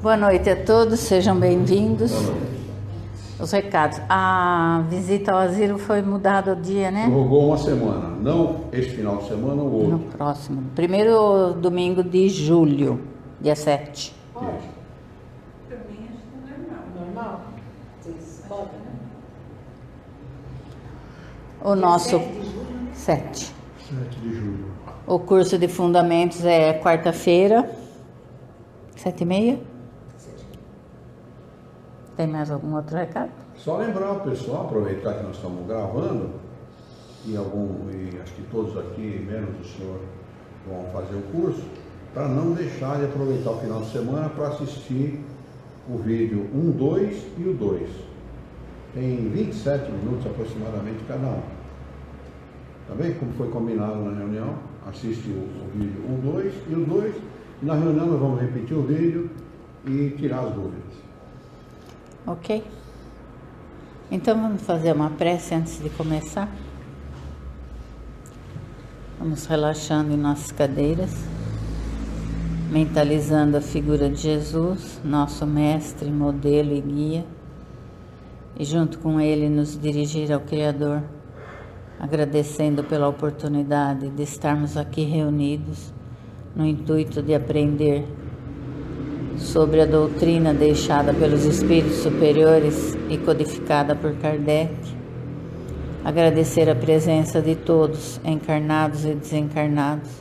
Boa noite a todos, sejam bem-vindos. Os recados. A visita ao asilo foi mudada o dia, né? Prorrogou uma semana, não este final de semana ou outro. No próximo. Primeiro domingo de julho, dia 7. Isso. Pra mim acho que é normal. Vocês podem, né? O nosso 7 de julho. 7. 7 de julho. O curso de fundamentos é quarta-feira, 7h30. Tem mais algum outro recado? Só lembrar o pessoal, aproveitar que nós estamos gravando, e acho que todos aqui, menos o senhor, vão fazer o curso, para não deixar de aproveitar o final de semana para assistir o vídeo 1, 2 e o 2. Tem 27 minutos aproximadamente cada um. Tá bem? Como foi combinado na reunião, assiste o vídeo 1, 2 e o 2. E na reunião nós vamos repetir o vídeo e tirar as dúvidas. Ok? Então vamos fazer uma prece antes de começar? Vamos relaxando em nossas cadeiras, mentalizando a figura de Jesus, nosso mestre, modelo e guia, e junto com ele nos dirigir ao Criador, agradecendo pela oportunidade de estarmos aqui reunidos no intuito de aprender sobre a doutrina deixada pelos espíritos superiores e codificada por Kardec. Agradecer a presença de todos, encarnados e desencarnados,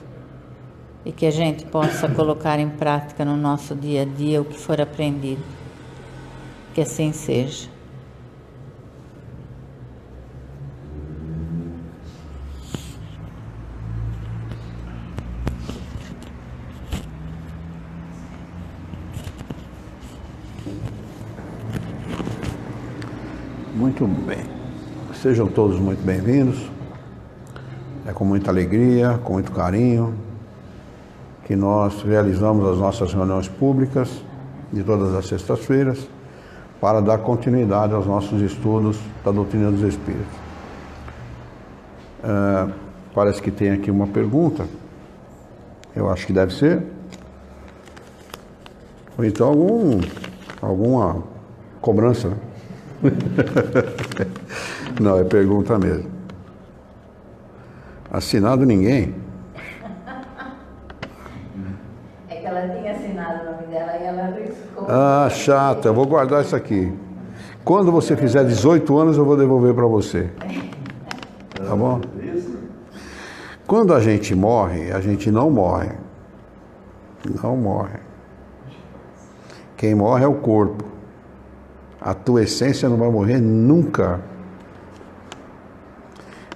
e que a gente possa colocar em prática no nosso dia a dia o que for aprendido. Que assim seja. Muito bem. Sejam todos muito bem-vindos. É com muita alegria, com muito carinho, que nós realizamos as nossas reuniões públicas de todas as sextas-feiras para dar continuidade aos nossos estudos da doutrina dos Espíritos. Parece que tem aqui uma pergunta. Eu acho que deve ser. Ou então alguma cobrança, né? Não, é pergunta mesmo. Assinado ninguém? É que ela tinha assinado o nome dela e ela riscou. Ah, chata, eu vou guardar isso aqui. Quando você fizer 18 anos, eu vou devolver para você. Tá bom? Quando a gente morre, a gente não morre. Não morre. Quem morre é o corpo. A tua essência não vai morrer nunca.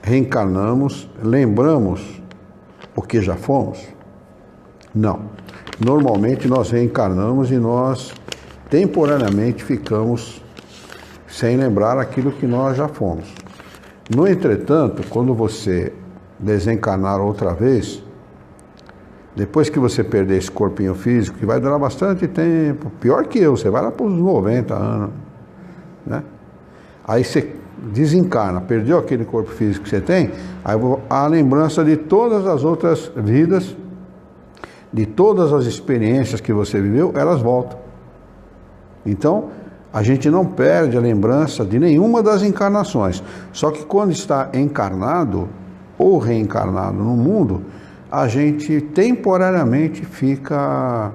Reencarnamos, lembramos o que já fomos? Não. Normalmente nós reencarnamos e nós temporariamente ficamos sem lembrar aquilo que nós já fomos. No entretanto, quando você desencarnar outra vez, depois que você perder esse corpinho físico, que vai durar bastante tempo, pior que eu, você vai lá para os 90 anos, né? Aí você desencarna, perdeu aquele corpo físico que você tem, aí a lembrança de todas as outras vidas, de todas as experiências que você viveu, elas voltam. Então, a gente não perde a lembrança de nenhuma das encarnações. Só que quando está encarnado ou reencarnado no mundo, a gente temporariamente fica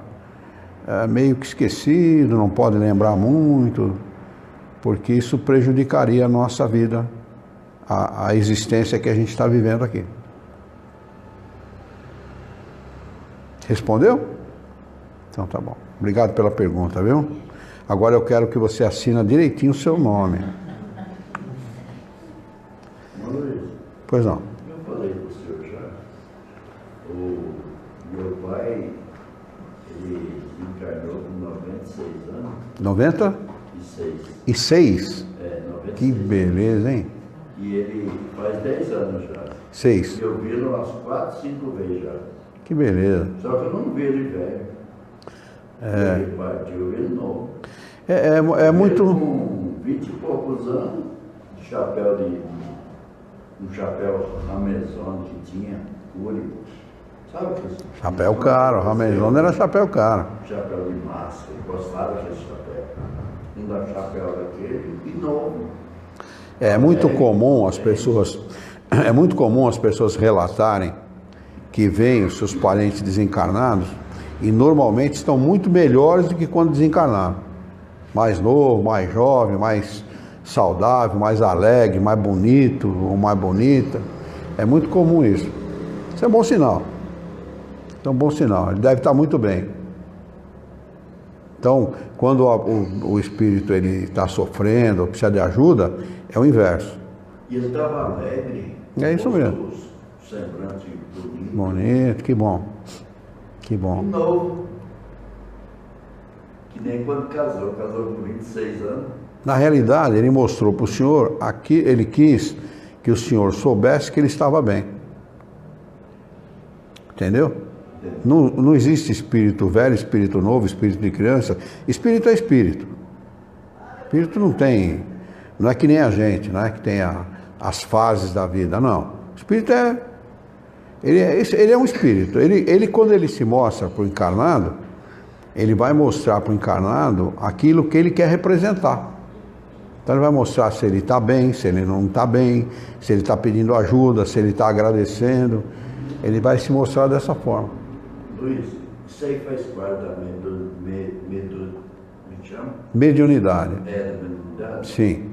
meio que esquecido, não pode lembrar muito, porque isso prejudicaria a nossa vida, a existência que a gente está vivendo aqui. Respondeu? Então tá bom. Obrigado pela pergunta, viu? Agora eu quero que você assina direitinho o seu nome. Pois não. Eu falei para o senhor já, o meu pai, ele encarnou com 96 anos. 96? É, 96. Que beleza, hein? E ele faz 10 anos já. 6. Eu vi umas 4, 5 vezes já. Que beleza. Só que eu não vi ele velho. Ele partiu ele novo. É muito... Ele com 20 e poucos anos, um chapéu Amazon que tinha, único. Sabe o que é isso? Chapéu caro, Ramezão era chapéu caro. Chapéu de massa, eu gostava desse chapéu. Um da chapéu daquele, e novo. É muito comum as pessoas relatarem que veem os seus parentes desencarnados e normalmente estão muito melhores do que quando desencarnaram. Mais novo, mais jovem, mais saudável, mais alegre, mais bonito ou mais bonita. É muito comum isso. Isso é bom sinal. É um bom sinal. Ele deve estar muito bem. Então, quando o espírito ele está sofrendo, precisa de ajuda, é o inverso. E ele estava alegre. É isso mesmo. Semblante bonito. Bonito, que bom. Que E bom. novo. Que nem quando casou com 26 anos. Na realidade, ele mostrou para o senhor, aqui ele quis que o senhor soubesse que ele estava bem. Entendeu? Não existe espírito velho, espírito novo, espírito de criança. Espírito é espírito. Espírito não é que nem a gente, não é que tem as fases da vida, não. O espírito ele é um espírito. Ele quando ele se mostra para o encarnado, ele vai mostrar para o encarnado aquilo que ele quer representar. Então ele vai mostrar se ele está bem, se ele não está bem, se ele está pedindo ajuda, se ele está agradecendo. Ele vai se mostrar dessa forma. Luiz, isso aí faz parte da me chama? Mediunidade. É, da mediunidade? Sim.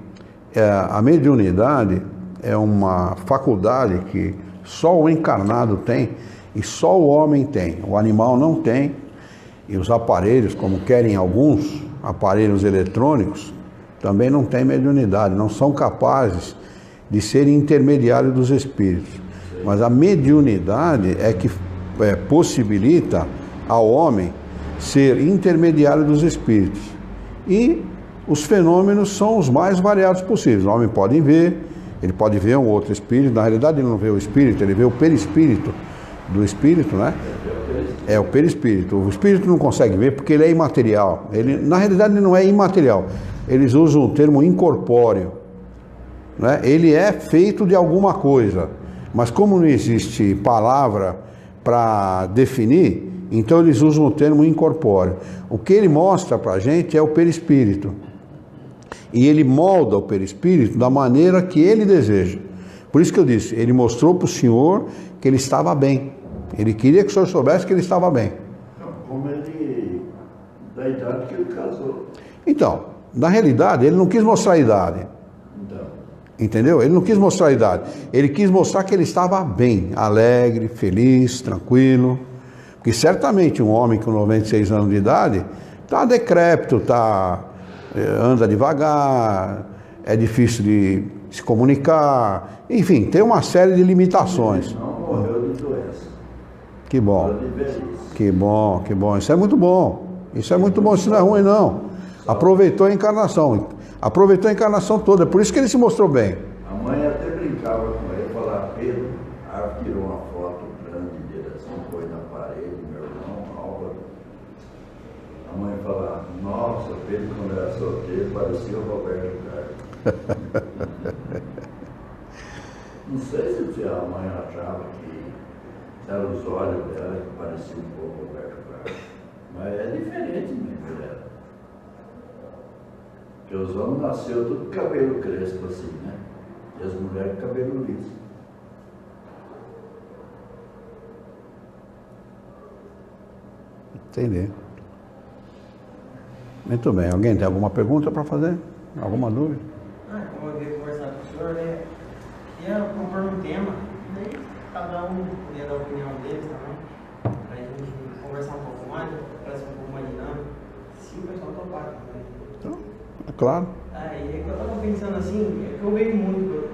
A mediunidade é uma faculdade que só o encarnado tem e só o homem tem. O animal não tem. E os aparelhos, como querem alguns, aparelhos eletrônicos, também não têm mediunidade, não são capazes de ser intermediários dos espíritos. Mas a mediunidade é que possibilita ao homem ser intermediário dos espíritos. E os fenômenos são os mais variados possíveis. O homem pode ver, ele pode ver um outro espírito, na realidade ele não vê o espírito, ele vê o perispírito do espírito, né? É o perispírito. O espírito não consegue ver porque ele é imaterial. Na realidade ele não é imaterial. Eles usam o termo incorpóreo, né? Ele é feito de alguma coisa, mas como não existe palavra para definir, então eles usam o termo incorpóreo. O que ele mostra para a gente é o perispírito. E ele molda o perispírito da maneira que ele deseja. Por isso que eu disse, ele mostrou para o senhor que ele estava bem. Ele queria que o senhor soubesse que ele estava bem. Não, como ele, da idade que ele casou. Então, na realidade, ele não quis mostrar a idade. Então, Entendeu? Ele não quis mostrar a idade. Ele quis mostrar que ele estava bem, alegre, feliz, tranquilo. Porque certamente um homem com 96 anos de idade está decrépito, anda devagar, é difícil de se comunicar. Enfim, tem uma série de limitações. não morreu de doença. Que bom. Morreu de velhice. Que bom, que bom. Isso é muito bom. Isso é muito bom, isso não é ruim, não. Aproveitou a encarnação. Aproveitou a encarnação toda. É por isso que ele se mostrou bem. A mãe até brincava com ele, falava, Pedro, tirou uma foto grande de direção, foi na parede, meu irmão, Álvaro. A mãe falava, nossa, Pedro quando era solteiro parecia o Roberto Carlos. Não sei se a mãe achava que eram os olhos dela que pareciam um pouco o Roberto Carlos. Mas é diferente mesmo dela. Porque os homens nasceram tudo com cabelo crespo assim, né? E as mulheres com cabelo liso. Entendi. Muito bem. Alguém tem alguma pergunta para fazer? Alguma dúvida? Como eu veio conversar com o senhor, né? Ia propor um tema, daí cada um ia dar a opinião deles também, para a gente conversar um pouco mais, para ser um pouco mais dinâmico, se o pessoal topar também. Então, é claro. E eu estava pensando assim, é que eu vejo muito,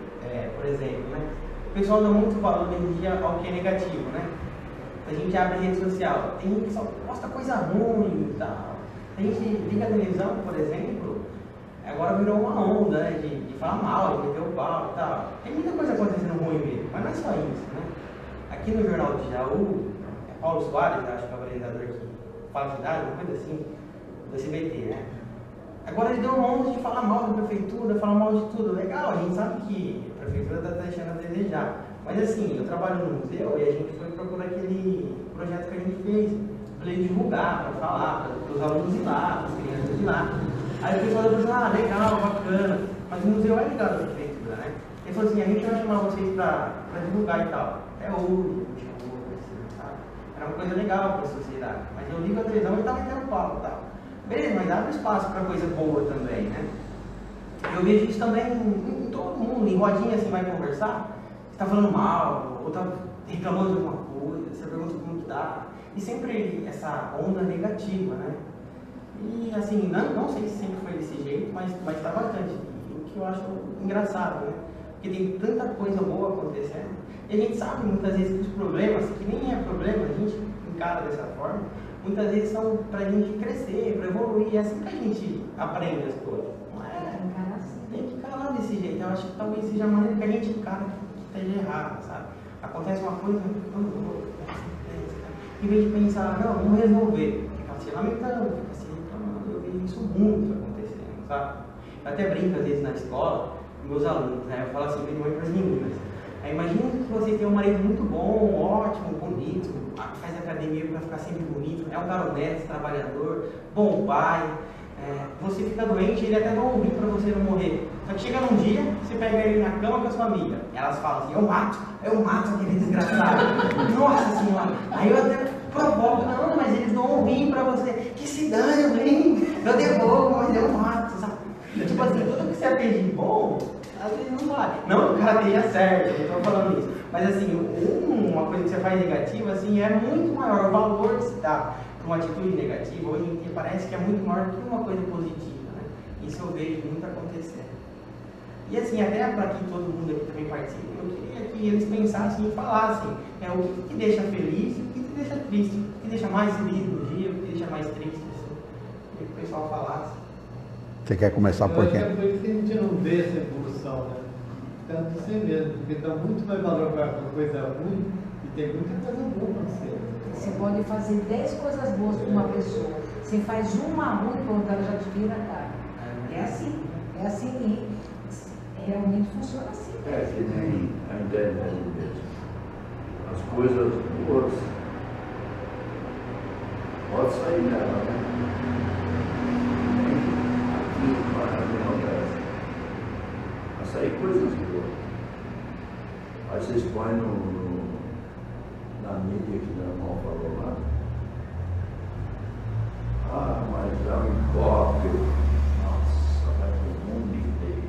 por exemplo, né? O pessoal dá muito valor hoje em dia ao que é negativo, né? A gente abre a rede social, tem gente que só posta coisa ruim e tal. A gente liga a televisão, por exemplo, agora virou uma onda, né, de falar mal, de meter o pau e tal. Tem muita coisa acontecendo ruim mesmo, mas não é só isso, né? Aqui no Jornal de Jaú, Paulo Soares, acho que é o apresentador que fala cidade, uma coisa assim, do SBT, né? Agora ele deu uma onda de falar mal da prefeitura, falar mal de tudo. Legal, a gente sabe que a prefeitura está deixando a desejar. Mas assim, eu trabalho no museu e a gente foi procurar aquele projeto que a gente fez para ele divulgar, para falar, para os alunos ir lá, para as crianças ir lá. Aí o pessoal falou assim, legal, bacana, mas o museu é ligado à prefeitura, né? Ele falou assim, a gente vai chamar vocês para divulgar e tal. Até hoje, sabe? Era uma coisa legal para a sociedade. Mas eu ligo a televisão e estava metendo pau e tal. Beleza, mas abre espaço para coisa boa também, né? Eu vejo isso também em todo mundo, em rodinha assim, vai conversar, você tá falando mal, ou tá reclamando de alguma coisa, você pergunta como que tá, e sempre essa onda negativa, né? E assim, não sei se sempre foi desse jeito, mas tá bastante, o que eu acho engraçado, né? Porque tem tanta coisa boa acontecendo, e a gente sabe muitas vezes que os problemas, que nem é problema, a gente encara dessa forma, muitas vezes são pra gente crescer, pra evoluir, é assim que a gente aprende as coisas. Tem que encarar desse jeito. Eu acho que talvez seja a maneira que a gente encara que esteja errado, sabe? Acontece uma coisa, em vez de pensar, não, vamos resolver, fica se lamentando, fica se reclamando. Eu vejo isso muito acontecendo, sabe? Eu até brinco às vezes na escola, com meus alunos, né? Eu falo assim, principalmente para as meninas. Aí imagina que você tem um marido muito bom, ótimo, bonito, faz academia para ficar sempre bonito, é um cara honesto, trabalhador, bom pai. Você fica doente, ele até dá um ouvido para você não morrer. Só que chega num dia, você pega ele na cama com a sua amiga. Elas falam assim, eu mato aquele desgraçado. Nossa senhora. Aí eu até provoco, não, mas eles dão um ouvido para você. Que se dane, eu venho, eu devolvo, mas eu mato, sabe? Tipo assim, tudo que você atende de bom, às vezes não vale. Não que o cara esteja certo, eu não estou falando isso. Mas assim, uma coisa que você faz negativa, assim, é muito maior. O valor que se dá uma atitude negativa, hoje em dia parece que é muito maior do que uma coisa positiva, né? Isso eu vejo muito acontecendo. E assim, até para que todo mundo aqui também participe, eu queria que eles pensassem e falassem o que te deixa feliz e o que te deixa triste, o que te deixa mais feliz no dia, o que te deixa mais triste, assim. Queria que o pessoal falasse. Você quer começar por quê? Eu acho que a gente não vê essa evolução, né? Tanto você mesmo, porque dá muito mais valor para coisa ruim e tem muita coisa boa para você. Você pode fazer 10 coisas boas para uma pessoa. Você faz uma ruim, pronto, ela já te vira a cara. É assim e realmente funciona assim. É que nem a internet mesmo. As coisas boas pode sair dela, né? Aqui para a sair coisas boas. Aí vocês põem na mídia que meu irmão falou lá. Mas é um impróprio. Nossa, vai para o mundo inteiro.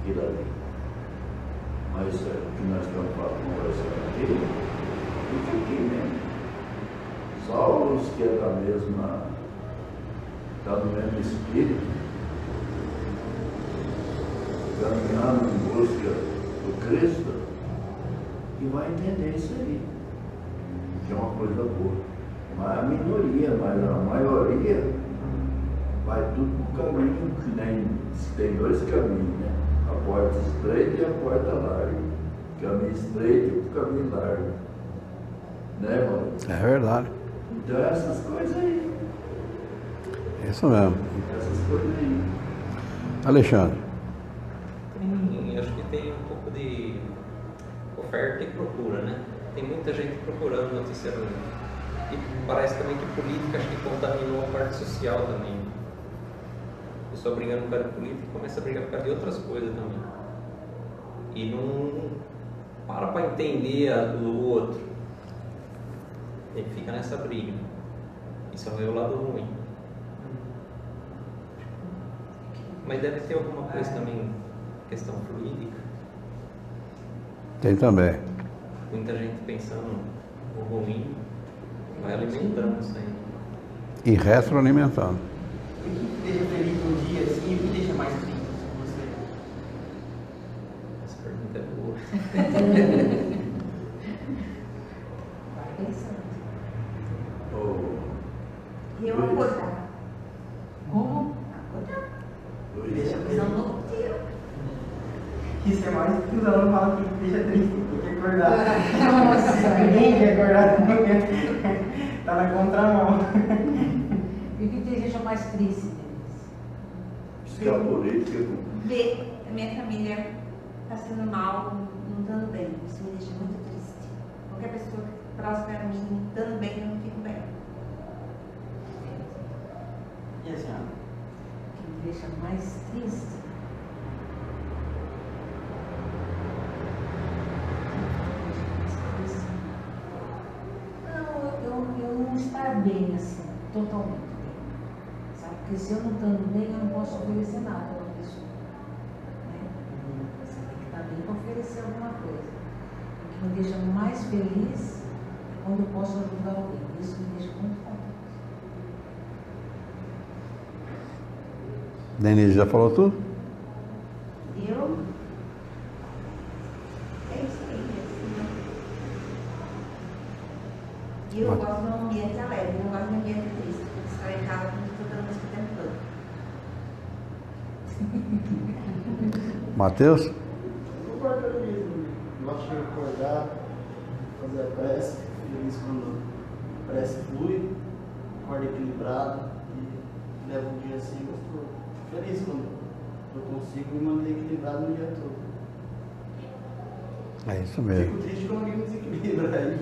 Aquilo ali. Mas o que nós estamos conversando aqui, fica aqui mesmo. Só os que é da mesma, está no mesmo espírito, caminhando em busca do Cristo, que vai entender isso aí, que é uma coisa boa. Mas a minoria, mas a maioria vai tudo para o caminho, que nem tem dois caminhos, né? A porta estreita e a porta larga. Caminho estreito e o caminho largo. Né, mano? É verdade. Então essas coisas aí. Isso mesmo. Essas coisas aí. Alexandre. Acho que tem um pouco de oferta e procura, né? Tem muita gente procurando notícia ruim. E parece também que política acho que contaminou a parte social também. A pessoa brigando por causa de política começa a brigar por causa de outras coisas também. E não para entender o outro. Ele fica nessa briga. Isso é o lado ruim. Mas deve ter alguma coisa também, questão fluídica. Tem também. Muita gente pensando o ruim, vai alimentando isso aí. E retroalimentando. O que te deixa feliz no dia assim e o que te deixa mais triste com você? Essa pergunta é boa. Vai pensando. Luiz. Acordar. Como? Acordar. Luiz. Não no tiro. Isso é mais que os alunos falam que deixa triste, tem que acordar. Nossa, Ninguém quer acordar de manhã. Tá na contramão. E o que te deixa mais triste, Denise? Se a política Ver a minha família passando mal, não estando bem. Isso me deixa muito triste. Qualquer pessoa próxima a mim, estando bem, eu não fico bem. E a senhora? O que me deixa mais triste. Não, eu não estar bem assim, totalmente bem. Sabe? Porque se eu não estando bem, eu não posso oferecer nada a uma pessoa. Né? Você tem que estar bem para oferecer alguma coisa. O que me deixa mais feliz é quando eu posso ajudar alguém. Isso me deixa muito contente. Denise já falou tudo? Eu? É isso aí, assim. E eu gosto de um ambiente alegre, eu não gosto de um ambiente triste. Estar em casa escutando música o tempo todo. Matheus? Concordo com isso. Gosto de acordar, fazer a prece, fico feliz quando a prece flui, acordo equilibrado e levo o dia assim gostoso. Fico feliz quando eu consigo me manter equilibrado no dia todo. É isso mesmo. Fico triste quando alguém me desequilibra aí.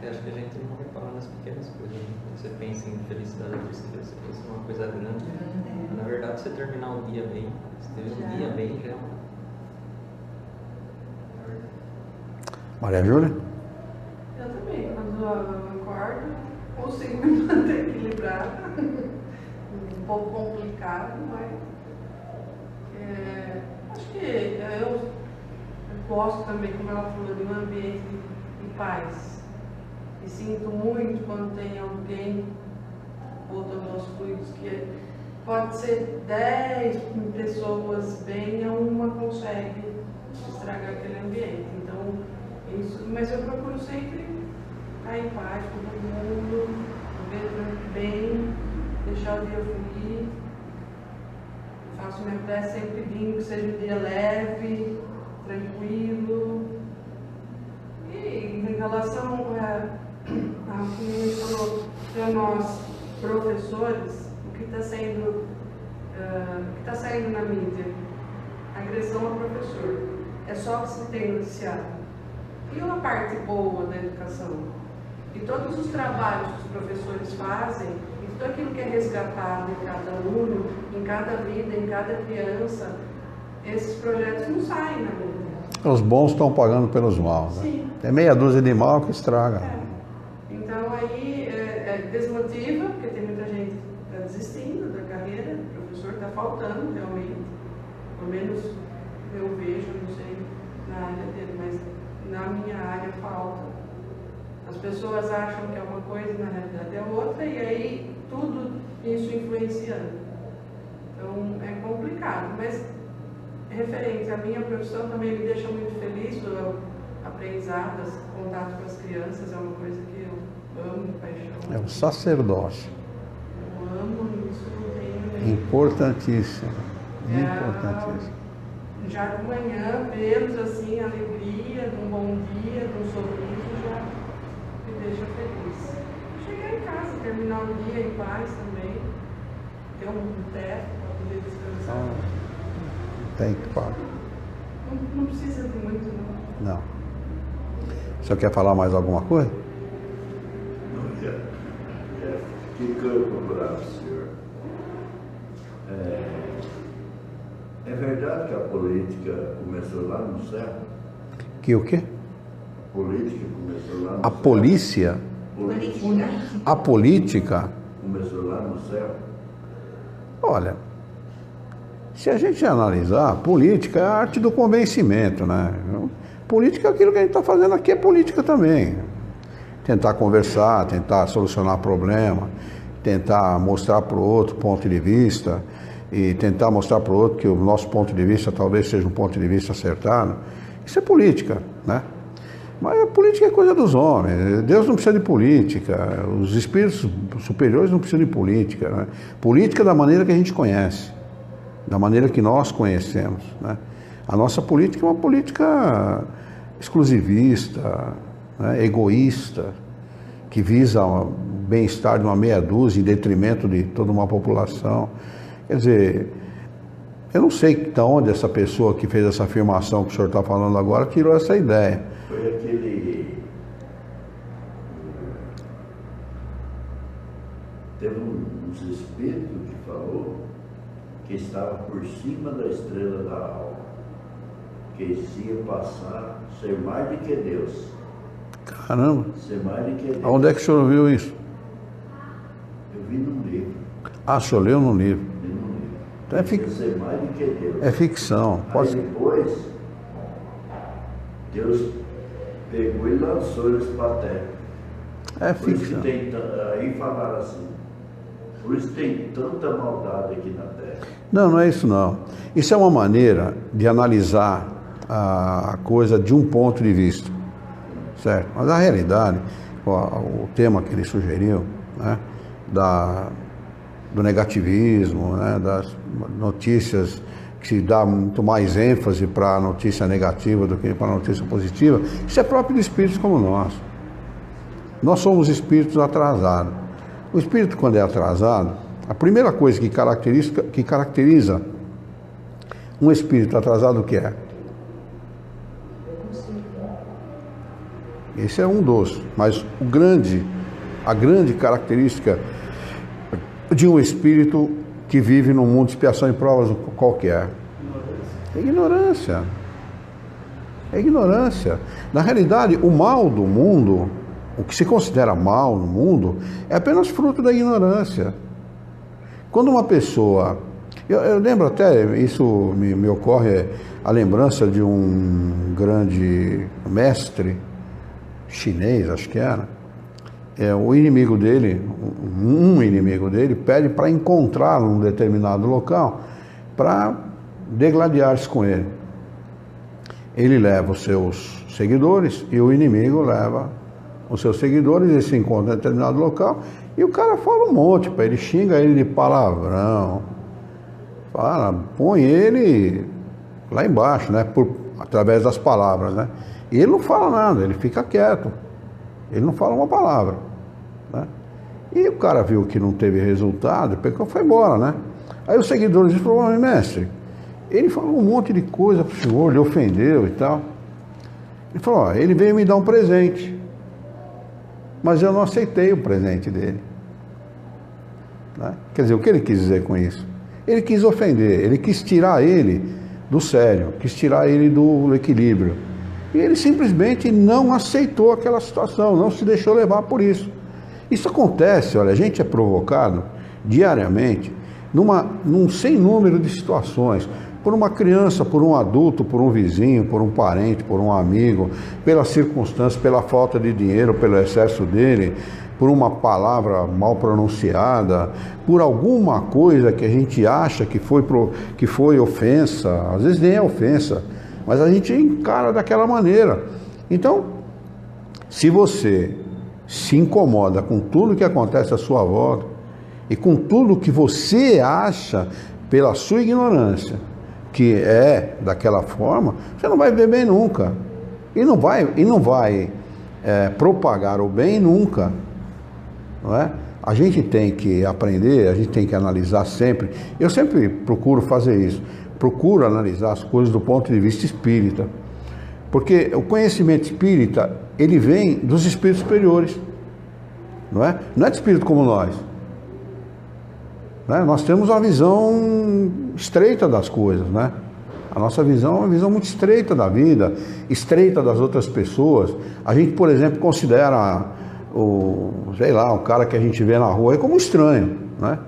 Eu acho que a gente não repara nas pequenas coisas. Né? Você pensa em felicidade e tristeza, você pensa em uma coisa grande. Na verdade, você terminar o dia bem, você teve um dia bem já. Maria Júlia? Eu também, quando eu acordo, consigo me manter equilibrada. Um pouco complicado, mas acho que eu gosto também, como ela falou, de um ambiente de paz. E sinto muito quando tem alguém botando aos fluidos, que pode ser 10 pessoas bem, uma consegue estragar aquele ambiente. Então, isso, mas eu procuro sempre estar em paz com todo mundo, viver bem, deixar o dia fluir. Faço minha prece sempre lindo, que seja um dia leve, tranquilo. E em relação ao que ele falou para nós, professores, o que está saindo na mídia, agressão ao professor, é só o que se tem noticiado. E uma parte boa da educação, e todos os trabalhos que os professores fazem, e tudo aquilo que é resgatado em cada aluno, em cada vida, em cada criança, esses projetos não saem na mídia. Os bons estão pagando pelos maus. Né? Sim. É meia dúzia de mal que estraga. Então aí desmotiva, porque tem muita gente que está desistindo da carreira, o professor está faltando realmente, pelo menos eu vejo, não sei na área dele, mas na minha área falta. As pessoas acham que é uma coisa, na realidade é outra, e aí tudo isso influenciando. Então é complicado, mas referente à minha profissão também me deixa muito feliz do aprendizado, contato com as crianças, é uma coisa que eu amo de paixão. É um sacerdócio. Eu amo isso, não tenho Importantíssimo. Importantíssimo. Já de manhã, vê-los assim, a alegria, de um bom dia, de um sorriso, já me deixa feliz. Chegar em casa, terminar o dia em paz também, ter um teto para poder descansar. Tem que parar. Não precisa de muito, não. Não. O senhor quer falar mais alguma coisa? O que eu procurar o senhor? É verdade que a política começou lá no céu? Que o quê? A política começou lá no A céu? polícia? Política. A política? Começou lá no céu? Olha, se a gente analisar, política é a arte do convencimento, né? Política é aquilo que a gente está fazendo aqui, é política também. Tentar conversar, tentar solucionar problema, tentar mostrar para o outro ponto de vista e tentar mostrar para o outro que o nosso ponto de vista talvez seja um ponto de vista acertado. Isso é política, né? Mas a política é coisa dos homens. Deus não precisa de política, os espíritos superiores não precisam de política, né? Política da maneira que a gente conhece, da maneira que nós conhecemos, né? A nossa política é uma política exclusivista, né? Egoísta, que visa o bem-estar de uma meia dúzia em detrimento de toda uma população. Quer dizer, Eu não sei de onde essa pessoa que fez essa afirmação que o senhor está falando agora tirou essa ideia. Foi aquele... Teve uns espíritos que falou que estava por cima da estrela da alva, que ia passar, ser mais do que Deus. Caramba! Ser mais do que Deus. Onde é que o senhor viu isso? Eu vi num livro. Ah, o senhor leu no livro. Vi num livro. Então é, Ser mais do que Deus. é ficção. Aí depois, Deus pegou e lançou eles para a terra. É Por isso ficção. que tem, aí falaram assim, por isso tem tanta maldade aqui na terra. Não, não é isso não. Isso é uma maneira de analisar a coisa de um ponto de vista, certo? Mas a realidade, o tema que ele sugeriu, né, do negativismo, né, das notícias que se dá muito mais ênfase para a notícia negativa do que para a notícia positiva, isso é próprio de espíritos como nós. Nós somos espíritos atrasados. O espírito, quando é atrasado, a primeira coisa que caracteriza um espírito atrasado, o que é? Esse é um dos, mas a grande característica de um espírito que vive num mundo de expiação e provas qualquer é ignorância. É ignorância. Na realidade, o mal do mundo, o que se considera mal no mundo, é apenas fruto da ignorância. Quando uma pessoa... Eu lembro até, isso me ocorre a lembrança de um grande mestre chinês, acho que era. O inimigo dele, um inimigo dele, pede para encontrá-lo num determinado local para degladiar-se com ele. Ele leva os seus seguidores e o inimigo leva os seus seguidores, eles se encontram em determinado local e o cara fala um monte para ele, xinga ele de palavrão, põe ele lá embaixo, né, através das palavras, né? E ele não fala nada, ele fica quieto, ele não fala uma palavra, né? E o cara viu que não teve resultado, pegou e foi embora, né? Aí os seguidores falaram, mestre, ele falou um monte de coisa para o senhor, lhe ofendeu e tal. Ele falou, ele veio me dar um presente, mas eu não aceitei o presente dele, né? Quer dizer, o que ele quis dizer com isso? Ele quis ofender, ele quis tirar ele do sério, quis tirar ele do equilíbrio. E ele simplesmente não aceitou aquela situação, não se deixou levar por isso. Isso acontece, olha, a gente é provocado diariamente num sem número de situações, por uma criança, por um adulto, por um vizinho, por um parente, por um amigo, pelas circunstâncias, pela falta de dinheiro, pelo excesso dele, por uma palavra mal pronunciada, por alguma coisa que a gente acha que foi ofensa, às vezes nem é ofensa, mas a gente encara daquela maneira. Então, se você se incomoda com tudo que acontece à sua volta e com tudo que você acha pela sua ignorância que é daquela forma, você não vai ver bem nunca e não vai propagar o bem nunca, não é? A gente tem que aprender, a gente tem que analisar sempre. Eu sempre procuro fazer isso, procuro analisar as coisas do ponto de vista espírita, porque o conhecimento espírita, ele vem dos espíritos superiores, não é? Não é de espírito como nós, né? Nós temos uma visão estreita das coisas, né? A nossa visão é uma visão muito estreita da vida, estreita das outras pessoas. A gente, por exemplo, considera o cara que a gente vê na rua como estranho, né?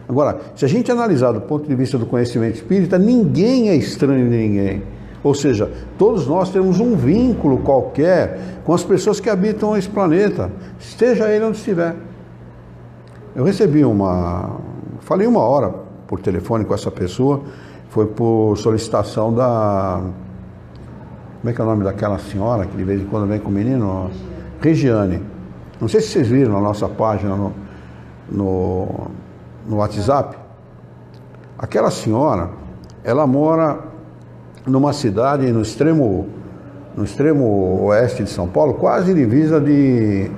Agora, se a gente analisar do ponto de vista do conhecimento espírita, ninguém é estranho de ninguém. Ou seja, todos nós temos um vínculo qualquer com as pessoas que habitam esse planeta, esteja ele onde estiver. Eu falei uma hora por telefone com essa pessoa, foi por solicitação da... Como é que é o nome daquela senhora que de vez em quando vem com o menino? Regiane. Não sei se vocês viram na nossa página no WhatsApp. Aquela senhora, ela mora numa cidade no extremo oeste de São Paulo, quase divisa de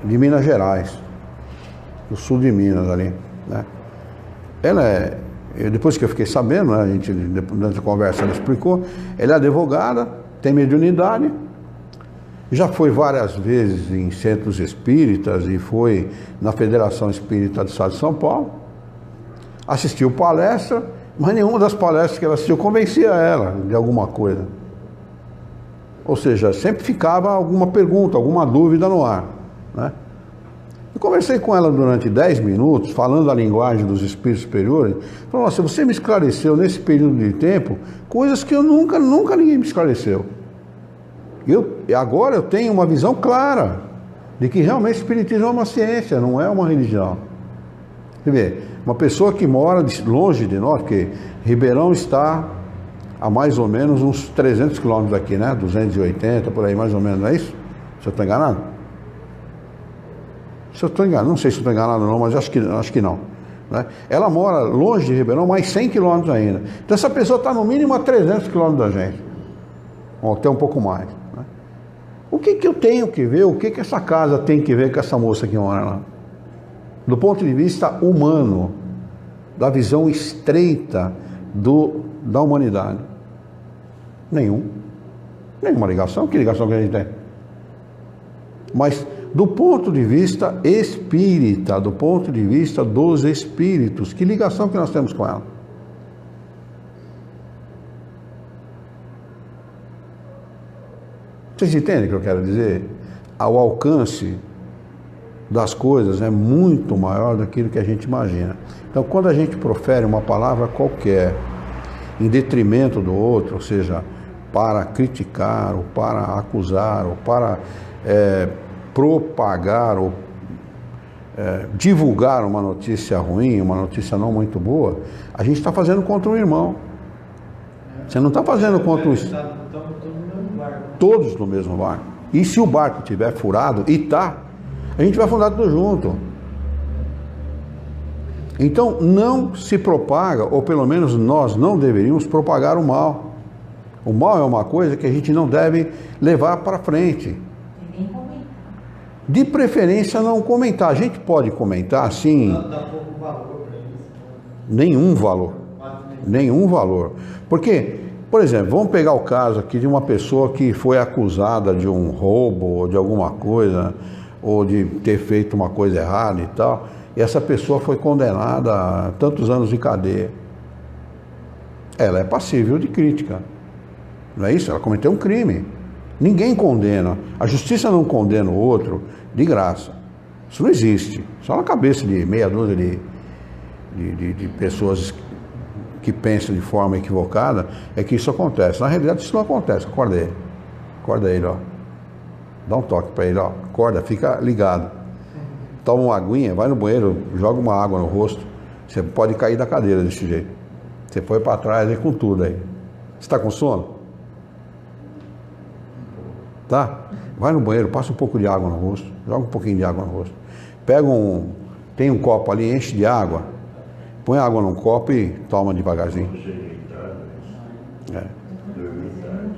Minas Gerais, do sul de Minas ali, né? Ela depois que eu fiquei sabendo, né, a gente, durante a conversa ela explicou, ela é advogada, tem mediunidade, já foi várias vezes em centros espíritas e foi na Federação Espírita do Estado de São Paulo, assistiu palestra, mas nenhuma das palestras que ela assistiu convencia ela de alguma coisa. Ou seja, sempre ficava alguma pergunta, alguma dúvida no ar, né? Eu conversei com ela durante 10 minutos, falando a linguagem dos espíritos superiores. Falou, nossa, você me esclareceu nesse período de tempo coisas que eu nunca ninguém me esclareceu. Agora eu tenho uma visão clara de que realmente o espiritismo é uma ciência, não é uma religião. Você vê, uma pessoa que mora longe de nós, porque Ribeirão está a mais ou menos uns 300 quilômetros daqui, né? 280, por aí mais ou menos, não é isso? Se eu estou enganado? Se eu estou enganado, não sei se estou enganado ou não, mas acho que não, né? Ela mora longe de Ribeirão, mais 100 quilômetros ainda. Então essa pessoa está no mínimo a 300 quilômetros da gente, ou até um pouco mais, né? O que eu tenho que ver, o que essa casa tem que ver com essa moça que mora lá? Do ponto de vista humano, da visão estreita da humanidade. Nenhuma ligação. Que ligação que a gente tem? Mas do ponto de vista espírita, do ponto de vista dos espíritos, que ligação que nós temos com ela? Vocês entendem o que eu quero dizer? O alcance das coisas é muito maior daquilo que a gente imagina. Então, quando a gente profere uma palavra qualquer em detrimento do outro, ou seja, para criticar, ou para acusar, ou para propagar, ou divulgar uma notícia ruim, uma notícia não muito boa, a gente está fazendo contra um irmão. Você não está fazendo contra os... Todos no mesmo barco. E se o barco estiver furado, e está, a gente vai afundar tudo junto. Então não se propaga, ou pelo menos nós não deveríamos propagar o mal. O mal é uma coisa que a gente não deve levar para frente. Nem comentar. De preferência não comentar. A gente pode comentar assim. Dá pouco valor para isso. Nenhum valor. Nenhum valor. Porque, por exemplo, vamos pegar o caso aqui de uma pessoa que foi acusada de um roubo ou de alguma coisa, ou de ter feito uma coisa errada e tal, e essa pessoa foi condenada a tantos anos de cadeia. Ela é passível de crítica. Não é isso? Ela cometeu um crime. Ninguém condena. A justiça não condena o outro de graça. Isso não existe. Só na cabeça de meia dúzia de pessoas que pensam de forma equivocada é que isso acontece. Na realidade isso não acontece. Acorda ele, ó. Dá um toque para ele, ó. Acorda, fica ligado. Toma uma aguinha, vai no banheiro, joga uma água no rosto. Você pode cair da cadeira desse jeito. Você foi para trás aí com tudo aí. Você está com sono? Tá? Vai no banheiro, passa um pouco de água no rosto, joga um pouquinho de água no rosto. Tem um copo ali, enche de água, põe água num copo e toma devagarzinho. Cheguei tarde, dormi tarde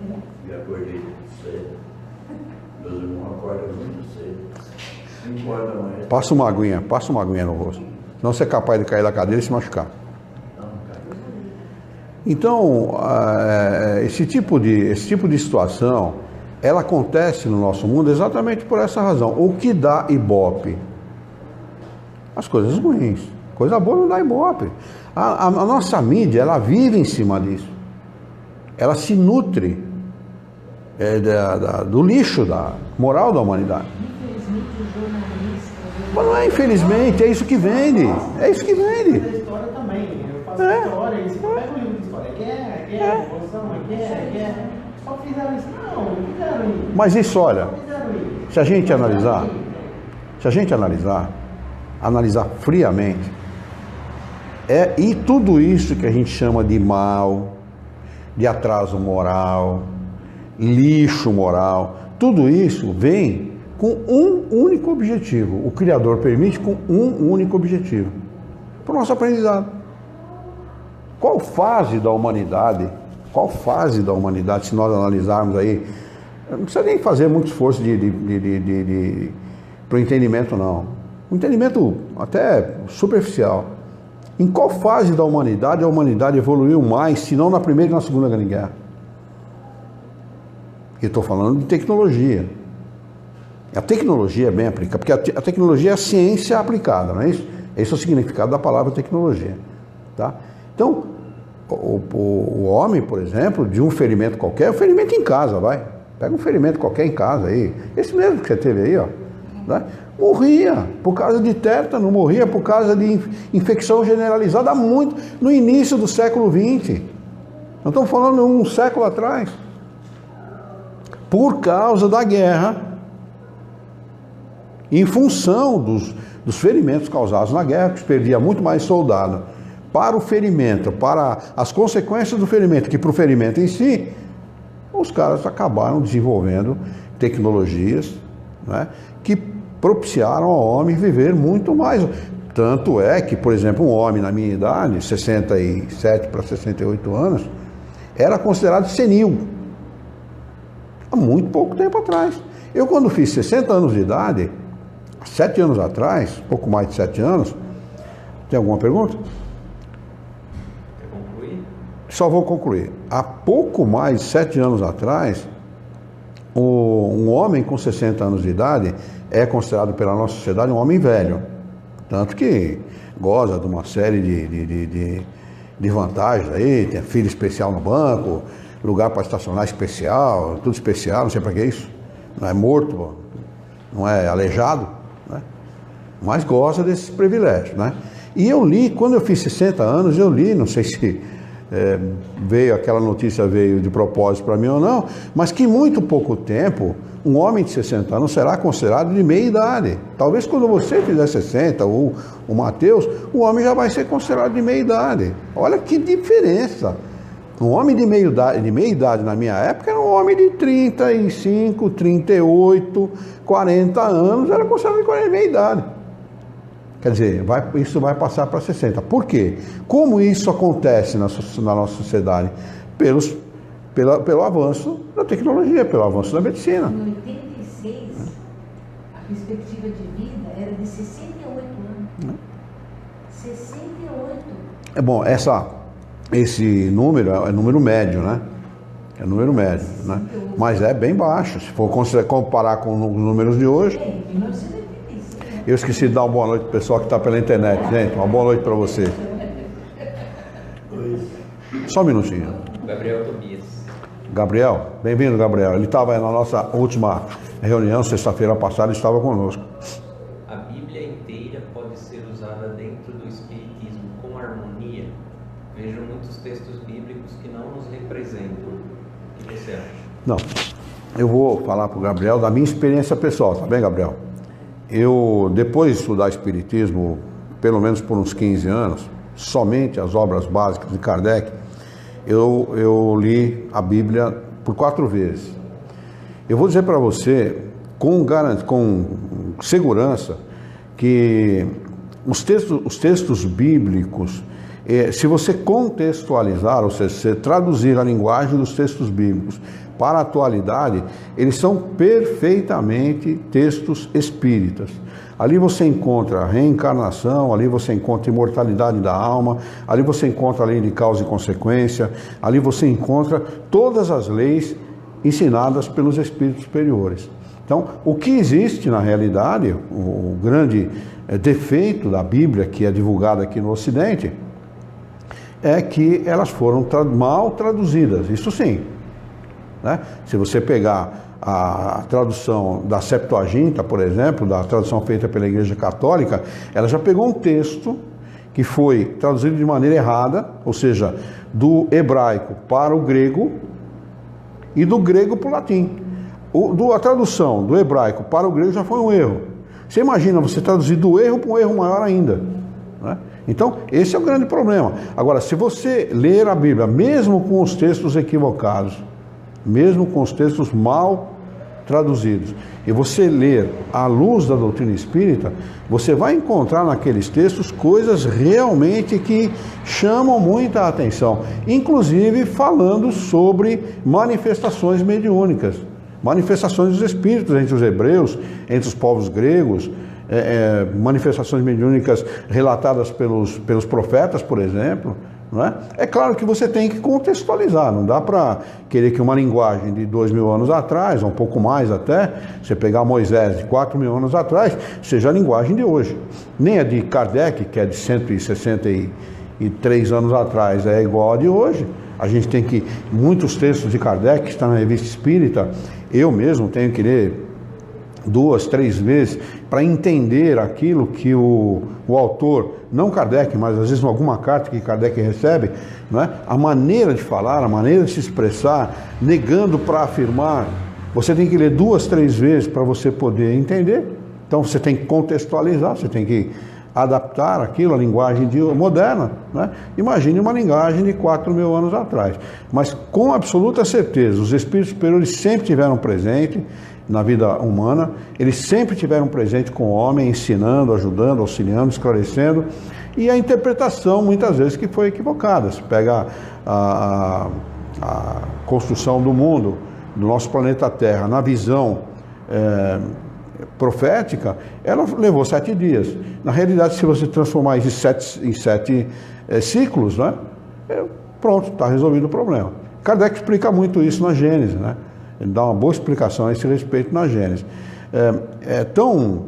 e acordei cedo. Meus irmãos acordam muito cedo. 5 horas da manhã. Passa uma aguinha no rosto. Senão você é capaz de cair da cadeira e se machucar. Então, esse tipo de situação, ela acontece no nosso mundo exatamente por essa razão. O que dá ibope? As coisas ruins. Coisa boa não dá ibope. A nossa mídia, ela vive em cima disso. Ela se nutre do lixo da moral da humanidade. Infelizmente, o jornalista... Mas não é infelizmente, é isso que vende. É isso que vende. A história também. Eu faço história, e você pega o livro de história. Guerra, evolução, guerra. Só fizeram isso. Não fizeram isso. Mas isso, olha, Só fizeram isso. se a gente analisar friamente, e tudo isso que a gente chama de mal, de atraso moral, lixo moral, tudo isso vem com um único objetivo. O Criador permite com um único objetivo. Para o nosso aprendizado. Qual fase da humanidade, se nós analisarmos aí, não precisa nem fazer muito esforço para o entendimento, não. Um entendimento até superficial. Em qual fase da humanidade a humanidade evoluiu mais, se não na Primeira e na Segunda Grande Guerra? Eu estou falando de tecnologia. A tecnologia é bem aplicada, porque a tecnologia é a ciência aplicada, não é isso? Esse é o significado da palavra tecnologia. Tá? Então, o homem, por exemplo, de um ferimento qualquer, um ferimento em casa, vai. Pega um ferimento qualquer em casa aí, esse mesmo que você teve aí, ó. Né? Morria por causa de tétano, morria por causa de infecção generalizada há muito, no início do século XX. Nós estamos falando um século atrás. Por causa da guerra, em função dos ferimentos causados na guerra, que se perdia muito mais soldado para o ferimento, para as consequências do ferimento, que para o ferimento em si, os caras acabaram desenvolvendo tecnologias, né, que propiciaram ao homem viver muito mais. Tanto é que, por exemplo, um homem na minha idade, 67 para 68 anos, era considerado senil. Há muito pouco tempo atrás. Eu, quando fiz 60 anos de idade, 7 anos atrás, pouco mais de 7 anos, tem alguma pergunta? Quer concluir? Só vou concluir. Há pouco mais de 7 anos atrás, um homem com 60 anos de idade é considerado pela nossa sociedade um homem velho. Tanto que goza de uma série de vantagens aí, tem filho especial no banco, lugar para estacionar especial, tudo especial, não sei para que isso. Não é morto, não é aleijado, né? Mas goza desses privilégios, né? E eu li, quando eu fiz 60 anos, eu li, não sei se veio, aquela notícia veio de propósito para mim ou não, mas que em muito pouco tempo, um homem de 60 anos será considerado de meia idade. Talvez quando você fizer 60, ou o Mateus, o homem já vai ser considerado de meia idade. Olha que diferença. Um homem de meia idade na minha época era um homem de 35, 38, 40 anos, era considerado de meia idade. Quer dizer, isso vai passar para 60. Por quê? Como isso acontece na nossa sociedade? Pelo avanço da tecnologia, pelo avanço da medicina. Em 86, a perspectiva de vida era de 68 anos. 68. É bom, esse número é número médio, né? É número médio, né? Mas é bem baixo, se for comparar com os números de hoje. É, 1986. Eu esqueci de dar uma boa noite pro pessoal que está pela internet, gente. Uma boa noite para você. Só um minutinho. Gabriel Tobias. Gabriel, bem-vindo, Gabriel. Ele estava na nossa última reunião, sexta-feira passada, estava conosco. A Bíblia inteira pode ser usada dentro do Espiritismo com harmonia? Vejo muitos textos bíblicos que não nos representam. O que você acha? Não, eu vou falar para o Gabriel da minha experiência pessoal, tá bem, Gabriel? Eu, depois de estudar Espiritismo, pelo menos por uns 15 anos, somente as obras básicas de Kardec, eu li a Bíblia por 4 vezes. Eu vou dizer para você, com segurança, que os textos bíblicos, se você contextualizar, ou seja, se traduzir a linguagem dos textos bíblicos para a atualidade, eles são perfeitamente textos espíritas. Ali você encontra reencarnação, ali você encontra imortalidade da alma, ali você encontra a lei de causa e consequência, ali você encontra todas as leis ensinadas pelos espíritos superiores. Então, o que existe na realidade, o grande defeito da Bíblia que é divulgada aqui no Ocidente, é que elas foram mal traduzidas, isso sim. Né? Se você pegar a tradução da Septuaginta, por exemplo, da tradução feita pela Igreja Católica, ela já pegou um texto que foi traduzido de maneira errada, ou seja, do hebraico para o grego e do grego para o latim. A tradução do hebraico para o grego já foi um erro. Você imagina você traduzir do erro para um erro maior ainda, né? Então, esse é o grande problema. Agora, se você ler a Bíblia, mesmo com os textos equivocados, mesmo com os textos mal traduzidos, e você ler à luz da doutrina espírita, você vai encontrar naqueles textos coisas realmente que chamam muita atenção, inclusive falando sobre manifestações mediúnicas, manifestações dos espíritos entre os hebreus, entre os povos gregos, manifestações mediúnicas relatadas pelos profetas, por exemplo. Não é? É claro que você tem que contextualizar, não dá para querer que uma linguagem de 2000 anos atrás, ou um pouco mais até, você pegar Moisés de 4000 anos atrás, seja a linguagem de hoje. Nem a de Kardec, que é de 163 anos atrás, é igual a de hoje. A gente tem que, muitos textos de Kardec, que está na Revista Espírita, eu mesmo tenho que ler 2, 3 vezes para entender aquilo que o autor, não Kardec, mas às vezes alguma carta que Kardec recebe, né? A maneira de falar, a maneira de se expressar, negando para afirmar, você tem que ler 2, 3 vezes para você poder entender. Então você tem que contextualizar, você tem que adaptar aquilo à linguagem moderna, né? Imagine uma linguagem de 4000 anos atrás. Mas com absoluta certeza, os espíritos superiores sempre tiveram presente na vida humana, eles sempre tiveram presente com o homem, ensinando, ajudando, auxiliando, esclarecendo, e a interpretação muitas vezes que foi equivocada. Se pega a construção do mundo, do nosso planeta Terra, na visão profética, ela levou 7 dias. Na realidade, se você transformar isso em 7 ciclos, né, pronto, está resolvido o problema. Kardec explica muito isso na Gênesis, né? Ele dá uma boa explicação a esse respeito na Gênesis. É tão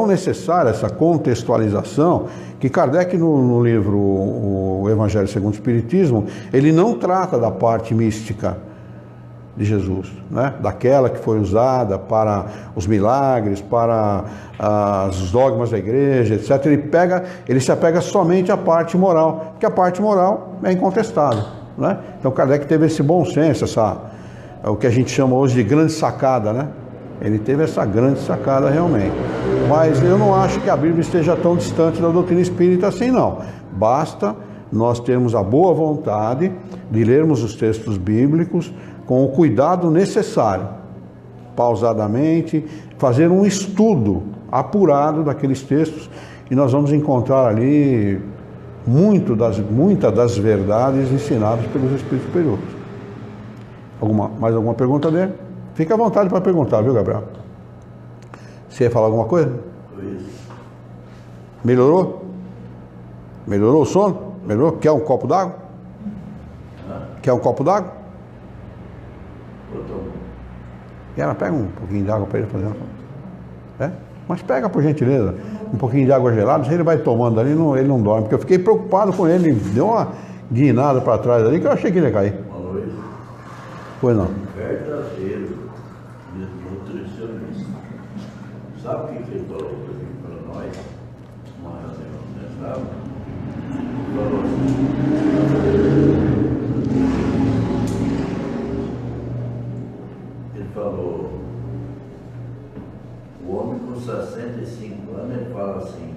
necessária essa contextualização que Kardec, no livro O Evangelho segundo o Espiritismo, ele não trata da parte mística de Jesus, né? Daquela que foi usada para os milagres, para os dogmas da igreja, etc. Ele se apega somente à parte moral, porque a parte moral é incontestável, né? Então Kardec teve esse bom senso, o que a gente chama hoje de grande sacada, né? Ele teve essa grande sacada realmente. Mas eu não acho que a Bíblia esteja tão distante da doutrina espírita assim, não. Basta nós termos a boa vontade de lermos os textos bíblicos com o cuidado necessário, pausadamente, fazer um estudo apurado daqueles textos, e nós vamos encontrar ali muitas das verdades ensinadas pelos espíritos superiores. Mais alguma pergunta dele? Fica à vontade para perguntar, viu, Gabriel? Você ia falar alguma coisa? Melhorou? Melhorou o sono? Melhorou? Quer um copo d'água? Quer um copo d'água? E ela pega um pouquinho de água para ele fazer uma... Mas pega, por gentileza, um pouquinho de água gelada, se ele vai tomando ali, ele não dorme, porque eu fiquei preocupado com ele, deu uma guinada para trás ali, que eu achei que ele ia cair. Pois não. Verdadeiro nutricionista. Sabe o que ele falou para nós? Uma reunião que nós estávamos. Ele falou, o homem com 65 anos, ele fala assim,